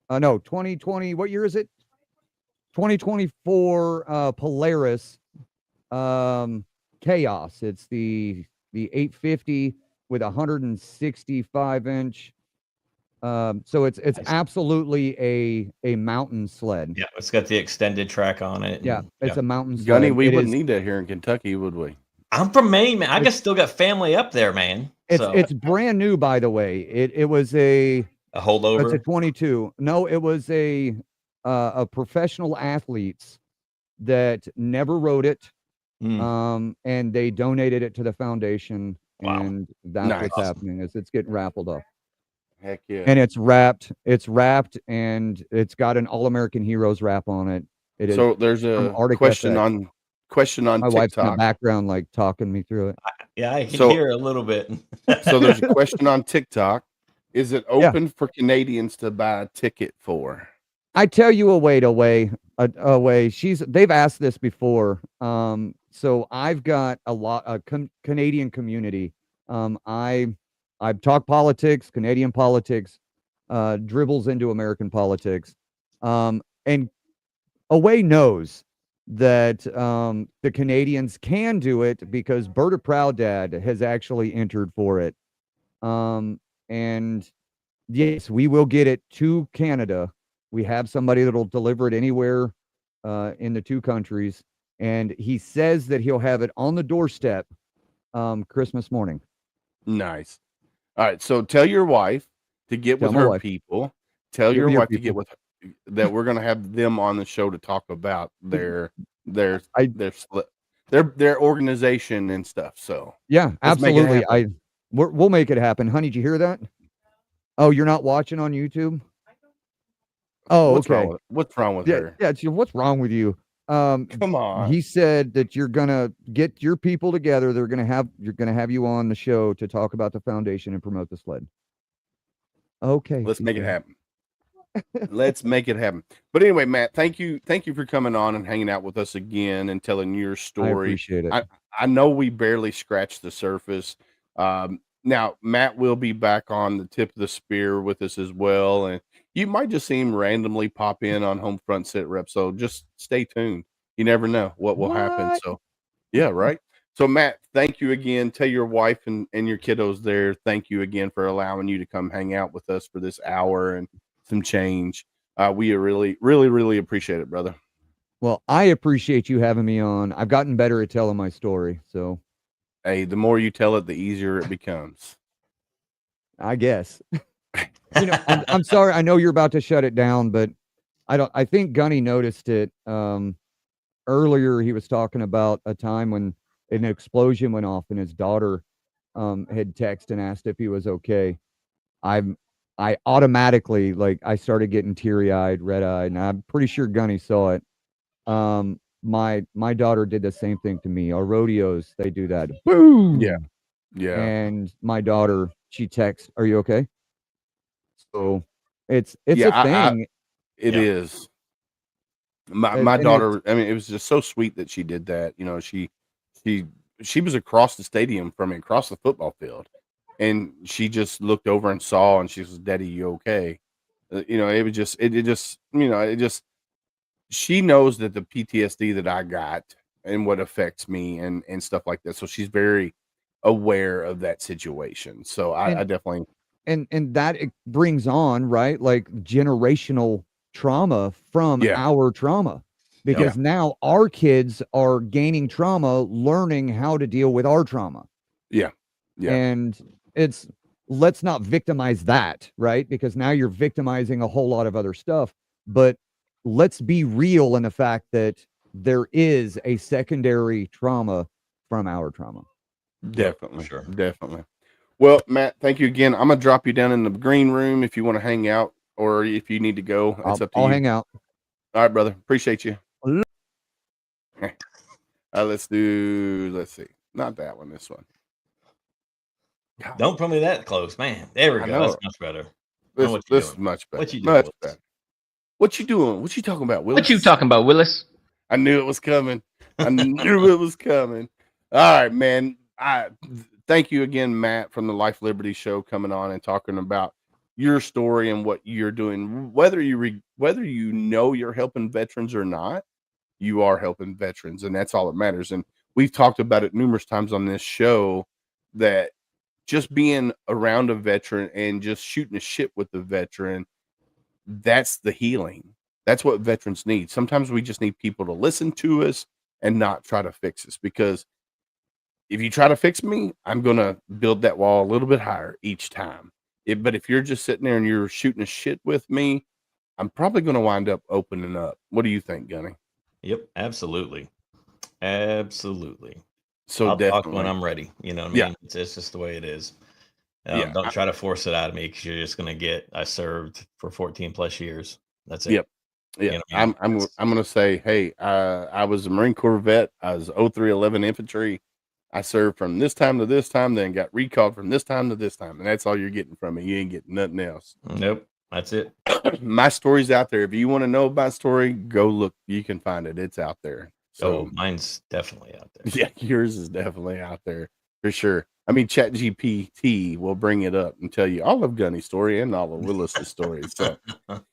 What year is it? 2024 Polaris Chaos. It's the 850 with 165-inch. So it's absolutely a mountain sled. Yeah, it's got the extended track on it. Yeah, it's a mountain sled. Gunny, we wouldn't need that here in Kentucky, would we? I'm from Maine, man. I still got family up there, man. It's brand new, by the way. It was a holdover. It's a 22. No, it was a professional athletes that never rode it. And they donated it to the foundation. Wow. And that's what's happening is it's getting raffled up. Heck yeah. And it's wrapped and it's got an All American Heroes wrap on it. So there's a question on question on My wife's in the TikTok. background, like talking me through it. Yeah, I can So- hear a little bit. So there's a question on TikTok. Is it Yeah. open for Canadians to buy a ticket for? I tell you away. They've asked this before. So I've got a Canadian community. I've talked politics, Canadian politics, dribbles into American politics. And Away knows that the Canadians can do it because Berta Proud Dad has actually entered for it. And yes, we will get it to Canada. We have somebody that'll deliver it anywhere in the two countries. And he says that he'll have it on the doorstep Christmas morning. Nice. All right. So tell your wife to get Tell with my her wife. people. Tell Get your with your wife to get people. with that. We're gonna have them on the show to talk about their organization and stuff. So Yeah, let's make it absolutely. happen. We'll make it happen. Honey, did you hear that? Oh, you're not watching on YouTube? Oh, What's okay. what's wrong with Yeah, her? yeah. What's wrong with you? Come on. He said that you're gonna get your people together. You're gonna have you on the show to talk about the foundation and promote the sled. Okay. Let's he make it said. happen. Let's make it happen. But anyway, Matt, thank you for coming on and hanging out with us again and telling your I story. appreciate it. I know we barely scratched the surface. Now Matt will be back on the tip of the spear with us as well, and you might just see him randomly pop in on Home Front Sit Rep. So just stay tuned. You never know what will happen. What? So yeah, right. So Matt, thank you again. Tell your wife and your kiddos there, thank you again for allowing you to come hang out with us for this hour and some change. We really appreciate it, brother. Well, I appreciate you having me on. I've gotten better at telling my story, so Hey, the more you tell it, the easier it becomes. I guess. I'm sorry. I know you're about to shut it down, but I think Gunny noticed it. Earlier he was talking about a time when an explosion went off and his daughter had texted and asked if he was okay. I automatically, like, I started getting teary-eyed, red-eyed, and I'm pretty sure Gunny saw it. My daughter did the same thing to me. Our rodeos, they do that. Boom. Yeah. And my daughter, she texts, "Are you okay?" So it's Yeah, a thing. It Yeah. is. My And daughter, I mean, it was just so sweet that she did that. You know, she was across the stadium from me, across the football field, and she just looked over and saw, and she says, "Daddy, you okay?" You know, it was just, it just, you know, it just. She knows that the PTSD that I got and what affects me and stuff like that. So she's very aware of that situation. So I definitely. and that it brings on, right, like, generational trauma from Yeah. our trauma, because now our kids are gaining trauma, learning how to deal with our trauma. Yeah. And let's not victimize that, right? Because now you're victimizing a whole lot of other stuff. But let's be real in the fact that there is a secondary trauma from our trauma. Definitely. Sure. Definitely. Well, Matt, thank you again. I'm gonna drop you down in the green room if you want to hang out or if you need to go. It's up to I'll you. hang out. All right, brother. Appreciate you. L- Let's see. Not that one. This one. God, Don't put me that close, man. There we I go. know. That's much better. I know This what you're is doing. much better. What you doing, Much Willis? better. What you doing? What you talking about, Willis? What you talking about, Willis? I knew it was coming. I knew it was coming. All right, man. Thank you again, Matt, from the Life Liberty Show, coming on and talking about your story and what you're doing. Whether you know you're helping veterans or not, you are helping veterans, and that's all that matters. And we've talked about it numerous times on this show that just being around a veteran and just shooting a shit with the veteran, that's the healing. That's what veterans need. Sometimes we just need people to listen to us and not try to fix us, because if you try to fix me, I'm going to build that wall a little bit higher each time. But if you're just sitting there and you're shooting a shit with me, I'm probably going to wind up opening up. What do you think, Gunny? Yep, absolutely. Absolutely. So I'll talk definitely. when I'm ready. You know what I Yeah. mean? It's just the way it is. Yeah, Don't try to force it out of me, because you're just going to get, I served for 14 plus years. That's it. Yep. You Yeah, know what I mean? I'm gonna say, hey, I was a Marine Corps vet. I was 0311 infantry. I served from this time to this time, then got recalled from this time to this time, and that's all you're getting from me. You ain't getting nothing else. Nope, that's it. My story's out there. If you want to know my story, go look. You can find it. It's out there. Oh, So mine's definitely out there. yeah, yours is definitely out there for sure. I mean, Chat GPT will bring it up and tell you all of Gunny's story and all of Willis's story. So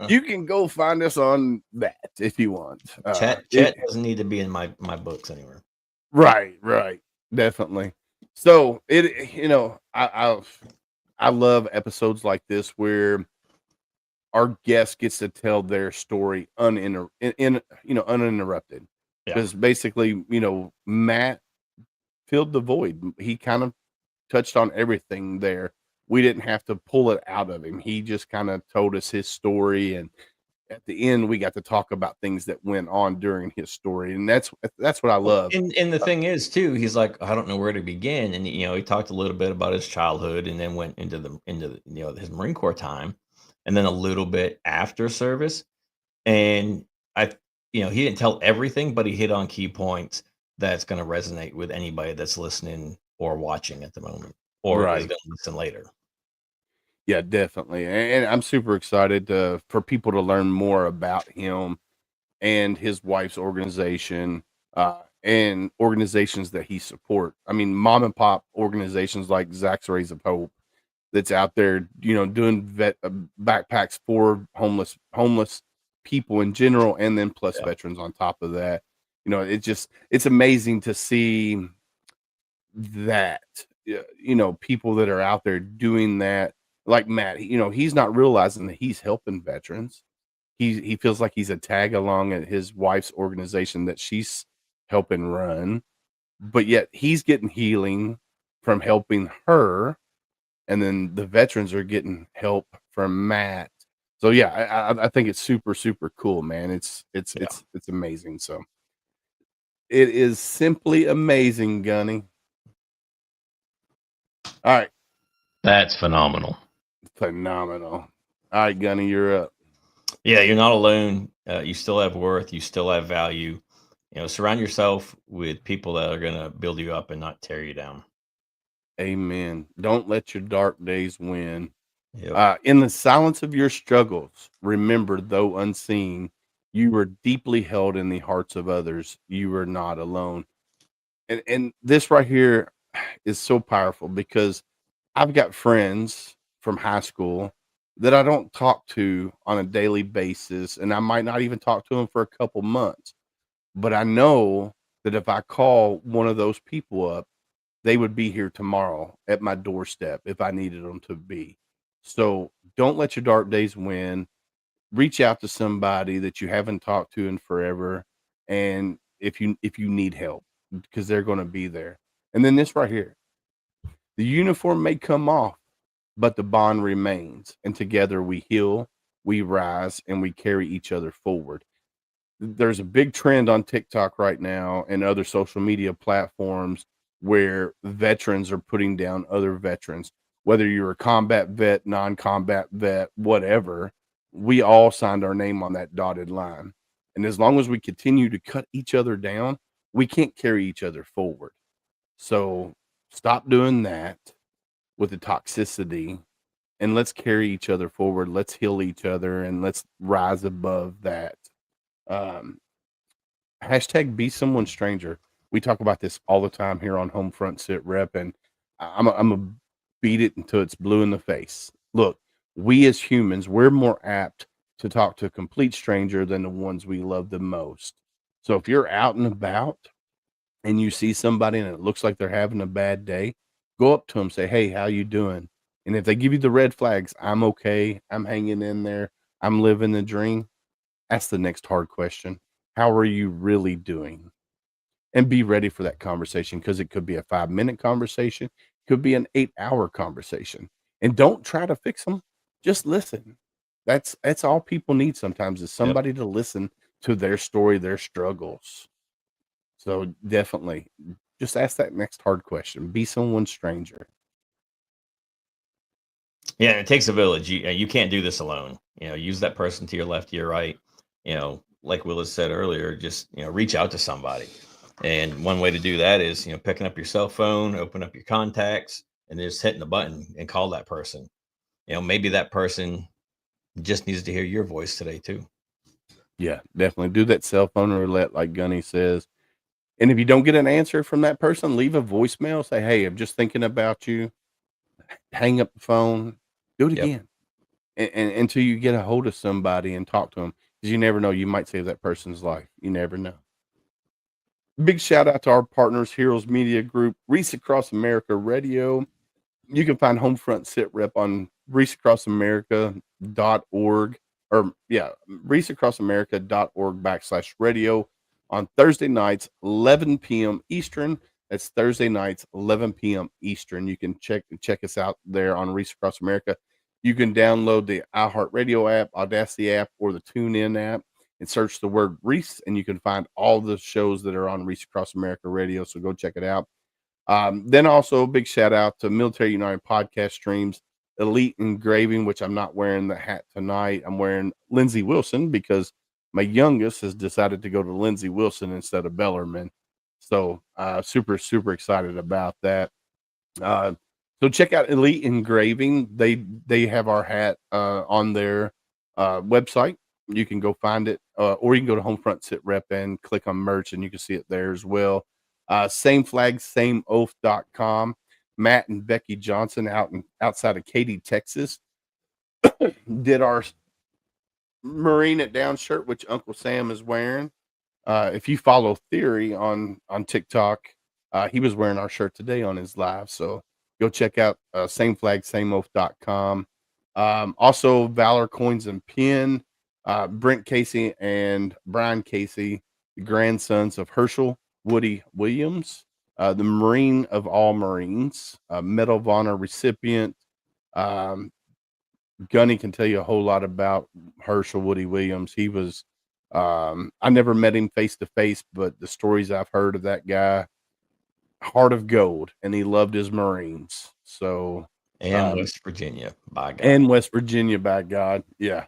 you can go find us on that if you want. Chat doesn't need to be in my books anywhere. Right, definitely. So I love episodes like this where our guest gets to tell their story uninterrupted. Yeah. Because basically, Matt filled the void. He kind of touched on everything there. We didn't have to pull it out of him. He just kind of told us his story, and at the end we got to talk about things that went on during his story, and that's what I love. And the thing is too, he's like, I don't know where to begin, and he talked a little bit about his childhood, and then went into the his Marine Corps time, and then a little bit after service, and he didn't tell everything, but he hit on key points that's going to resonate with anybody that's listening or watching at the moment, or is Right. going to listen later. Yeah, definitely. And I'm super excited for people to learn more about him and his wife's organization, and organizations that he support. I mean, mom and pop organizations like Zach's Rays of Hope that's out there, doing backpacks for homeless people in general, and then plus veterans on top of that. It's amazing to see that, people that are out there doing that, like Matt. He's not realizing that he's helping veterans. He feels like he's a tag along at his wife's organization that she's helping run, but yet he's getting healing from helping her, and then the veterans are getting help from Matt. So yeah, I think it's super, super cool, man. It's amazing. So it is simply amazing, Gunny. All right. That's phenomenal. Phenomenal. All right, Gunny, you're up. Yeah, you're not alone. You still have worth. You still have value. Surround yourself with people that are going to build you up and not tear you down. Amen. Don't let your dark days win. Yep. In the silence of your struggles, remember, though unseen, you were deeply held in the hearts of others. You were not alone. And this right here is so powerful, because I've got friends from high school that I don't talk to on a daily basis, and I might not even talk to them for a couple months. But I know that if I call one of those people up, they would be here tomorrow at my doorstep if I needed them to be. So don't let your dark days win. Reach out to somebody that you haven't talked to in forever, and if you need help, because they're going to be there. And then this right here: the uniform may come off, but the bond remains, and together we heal, we rise, and we carry each other forward. There's a big trend on TikTok right now and other social media platforms where veterans are putting down other veterans. Whether you're a combat vet, non-combat vet, whatever, we all signed our name on that dotted line. And as long as we continue to cut each other down, we can't carry each other forward. So stop doing that with the toxicity, and let's carry each other forward. Let's heal each other, and let's rise above that. Um, Hashtag be someone stranger. We talk about this all the time here on Homefront Sit Rep, and I'm a beat it until it's blue in the face. Look, we as humans, we're more apt to talk to a complete stranger than the ones we love the most. So if you're out and about and you see somebody and it looks like they're having a bad day, go up to them, say, "Hey, how you doing?" And if they give you the red flags, "I'm okay, I'm hanging in there, I'm living the dream," ask the next hard question: how are you really doing? And be ready for that conversation, because it could be a 5-minute conversation, could be an 8-hour conversation. And don't try to fix them. Just listen. That's all people need sometimes, is somebody to listen to their story, their struggles. So definitely just ask that next hard question. Be someone stranger. Yeah, it takes a village. You can't do this alone. Use that person to your left, to your right. like Willis said earlier, just, reach out to somebody. And one way to do that is, picking up your cell phone, open up your contacts, and just hitting the button and call that person. Maybe that person just needs to hear your voice today too. Yeah, definitely do that cell phone roulette, like Gunny says. And if you don't get an answer from that person, leave a voicemail. Say, "Hey, I'm just thinking about you." Hang up the phone. Do it Yep. again, and until you get a hold of somebody and talk to them, because you never know. You might save that person's life. You never know. Big shout out to our partners, Heroes Media Group, Reese Across America Radio. You can find Homefront Sit Rep on reaseacrossamerica.org reaseacrossamerica.org/radio on Thursday nights, 11 p.m. Eastern. That's Thursday nights, 11 p.m. Eastern. You can check us out there on Reese Across America. You can download the iHeartRadio app, Audacity app, or the TuneIn app and search the word Reese, and you can find all the shows that are on Reese Across America Radio. So go check it out. Then also a big shout out to Military United Podcast Streams, Elite Engraving, which I'm not wearing the hat tonight. I'm wearing Lindsey Wilson because my youngest has decided to go to Lindsey Wilson instead of Bellarmine. So super, super excited about that. So check out Elite Engraving. They have our hat on their website. You can go find it, or you can go to Homefront Sit Rep and click on merch, and you can see it there as well. Same flag, same oath.com. Matt and Becky Johnson outside of Katy, Texas, did our Marine It Down shirt, which Uncle Sam is wearing. If you follow Theory on TikTok, he was wearing our shirt today on his live. So go check out same flag, same oath.com. Also, Valor Coins and Pin, Brent Casey and Brian Casey, the grandsons of Herschel Woody Williams, the Marine of all Marines, Medal of Honor recipient. Gunny can tell you a whole lot about Herschel Woody Williams. He was, I never met him face to face, but the stories I've heard of that guy, heart of gold, and he loved his Marines. So, And West Virginia, by God. And West Virginia, by God. Yeah.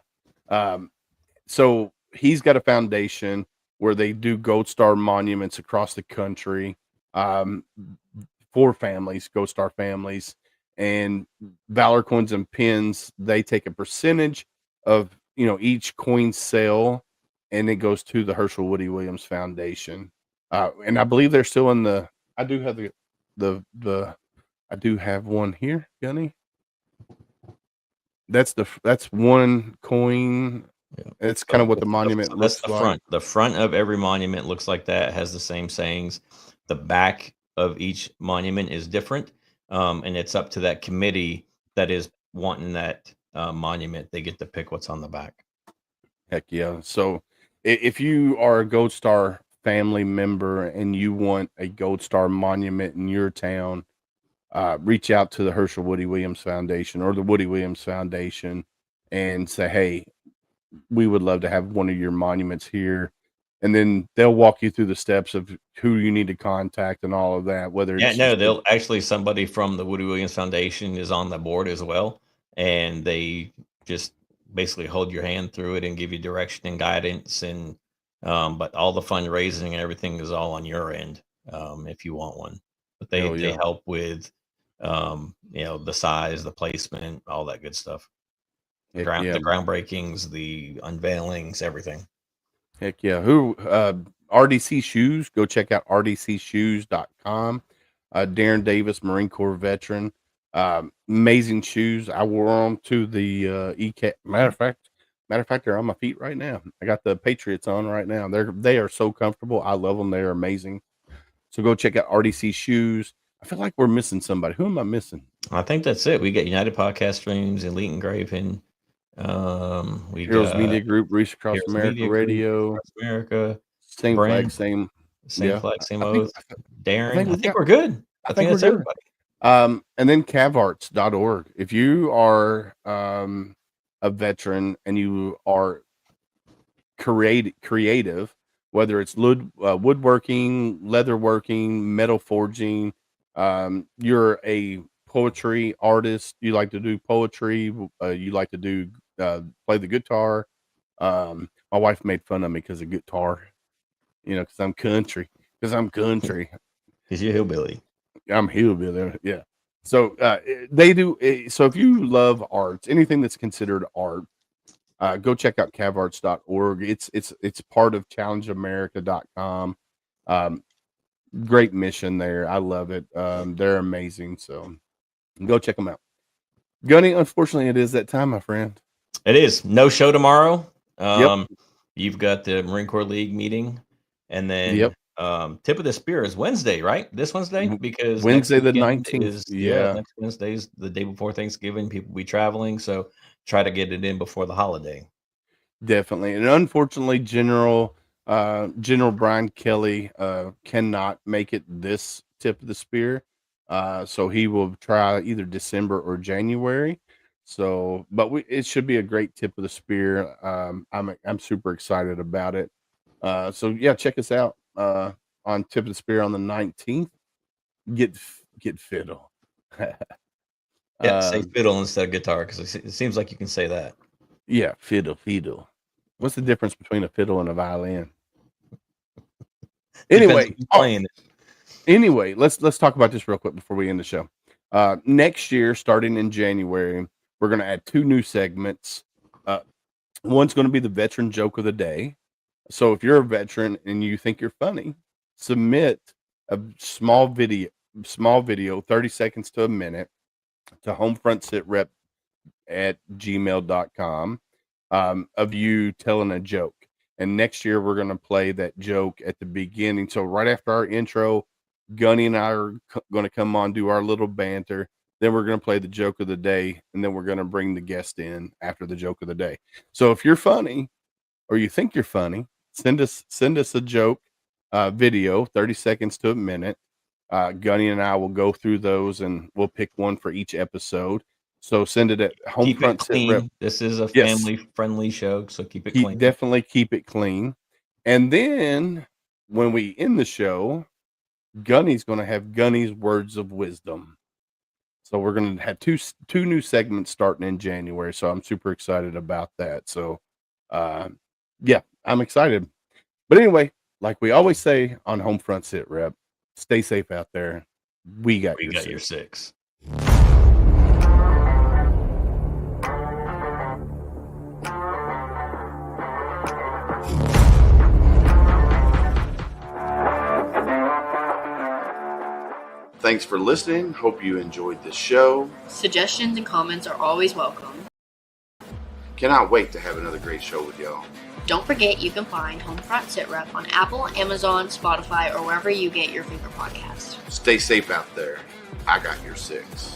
So he's got a foundation where they do Gold Star monuments across the country for families, Gold Star families. And Valor Coins and Pins, they take a percentage of, each coin sale, and it goes to the Herschel Woody Williams Foundation. And I believe they're still in I do have I do have one here, Gunny. That's one coin. Yeah. It's kind of what the monument looks like. Front. The front of every monument looks like that, has the same sayings. The back of each monument is different. And it's up to that committee that is wanting that monument. They get to pick what's on the back. Heck yeah. So if you are a Gold Star family member and you want a Gold Star monument in your town, reach out to the Herschel Woody Williams Foundation or the Woody Williams Foundation and say, hey, we would love to have one of your monuments here. And then they'll walk you through the steps of who you need to contact and all of that. They'll actually, somebody from the Woody Williams Foundation is on the board as well. And they just basically hold your hand through it and give you direction and guidance. And, but all the fundraising and everything is all on your end. If you want one, but they help with, the size, the placement, all that good stuff. The groundbreakings, the unveilings, everything. Heck yeah. RDC Shoes, go check out rdcshoes.com. Darren Davis, Marine Corps veteran. Amazing shoes. I wore them to the EK. Matter of fact, they're on my feet right now. I got the Patriots on right now. They are so comfortable. I love them. They're amazing. So go check out RDC Shoes. I feel like we're missing somebody. Who am I missing? I think that's it. We got United Podcast Streams, Elite Engraving. We Heroes got Media Group, Reach Across America Radio, Across America, same brand, flag, same flag, same oath. Darren, I think we're good. I think that's everybody. And then cavarts.org. If you are a veteran and you are creative, whether it's woodworking, leatherworking, metal forging, you're a poetry artist, you like to do poetry, you like to do play the guitar, My wife made fun of me because of guitar, because I'm country. Because I'm country. Because you're hillbilly. I'm hillbilly. Yeah. So they do. So if you love arts, anything that's considered art, go check out cavarts.org. It's part of challengeamerica.com. Great mission there. I love it. They're amazing. So go check them out. Gunny, unfortunately, it is that time, my friend. It is. No show tomorrow. Yep. You've got the Marine Corps League meeting. And then Yep. Tip of the Spear is Wednesday, right? This Wednesday? Because Wednesday the next weekend 19th. is Yeah. next Wednesday is the day before Thanksgiving. People will be traveling, so try to get it in before the holiday. Definitely. And unfortunately, General Brian Kelly cannot make it this Tip of the Spear. So he will try either December or January. So, but it should be a great Tip of the Spear. I'm super excited about it. So yeah, check us out on Tip of the Spear on the 19th. Get fiddle. Yeah, say fiddle instead of guitar, because it seems like you can say that. Yeah, fiddle. What's the difference between a fiddle and a violin? Anyway, let's talk about this real quick before we end the show. Next year, starting in January, we're going to add 2 new segments. One's going to be the veteran joke of the day. So if you're a veteran and you think you're funny, submit a small video, 30 seconds to a minute, to homefrontsitrep@gmail.com of you telling a joke. And next year we're going to play that joke at the beginning. So right after our intro, Gunny and I are going to come on, do our little banter. Then we're going to play the joke of the day, and then we're going to bring the guest in after the joke of the day. So if you're funny or you think you're funny, send us a joke video, 30 seconds to a minute. Gunny and I will go through those, and we'll pick one for each episode. So send it at Homefront Sit Rep. This is a family-friendly show, so keep it clean. Definitely keep it clean. And then when we end the show, Gunny's going to have Gunny's words of wisdom. So we're going to have two new segments starting in January. So I'm super excited about that. So, yeah, I'm excited. But anyway, like we always say on Homefront Sit Rep, stay safe out there. We got your six. Thanks for listening. Hope you enjoyed the show. Suggestions and comments are always welcome. Cannot wait to have another great show with y'all. Don't forget you can find Homefront Sit Rep on Apple, Amazon, Spotify, or wherever you get your favorite podcast. Stay safe out there. I got your six.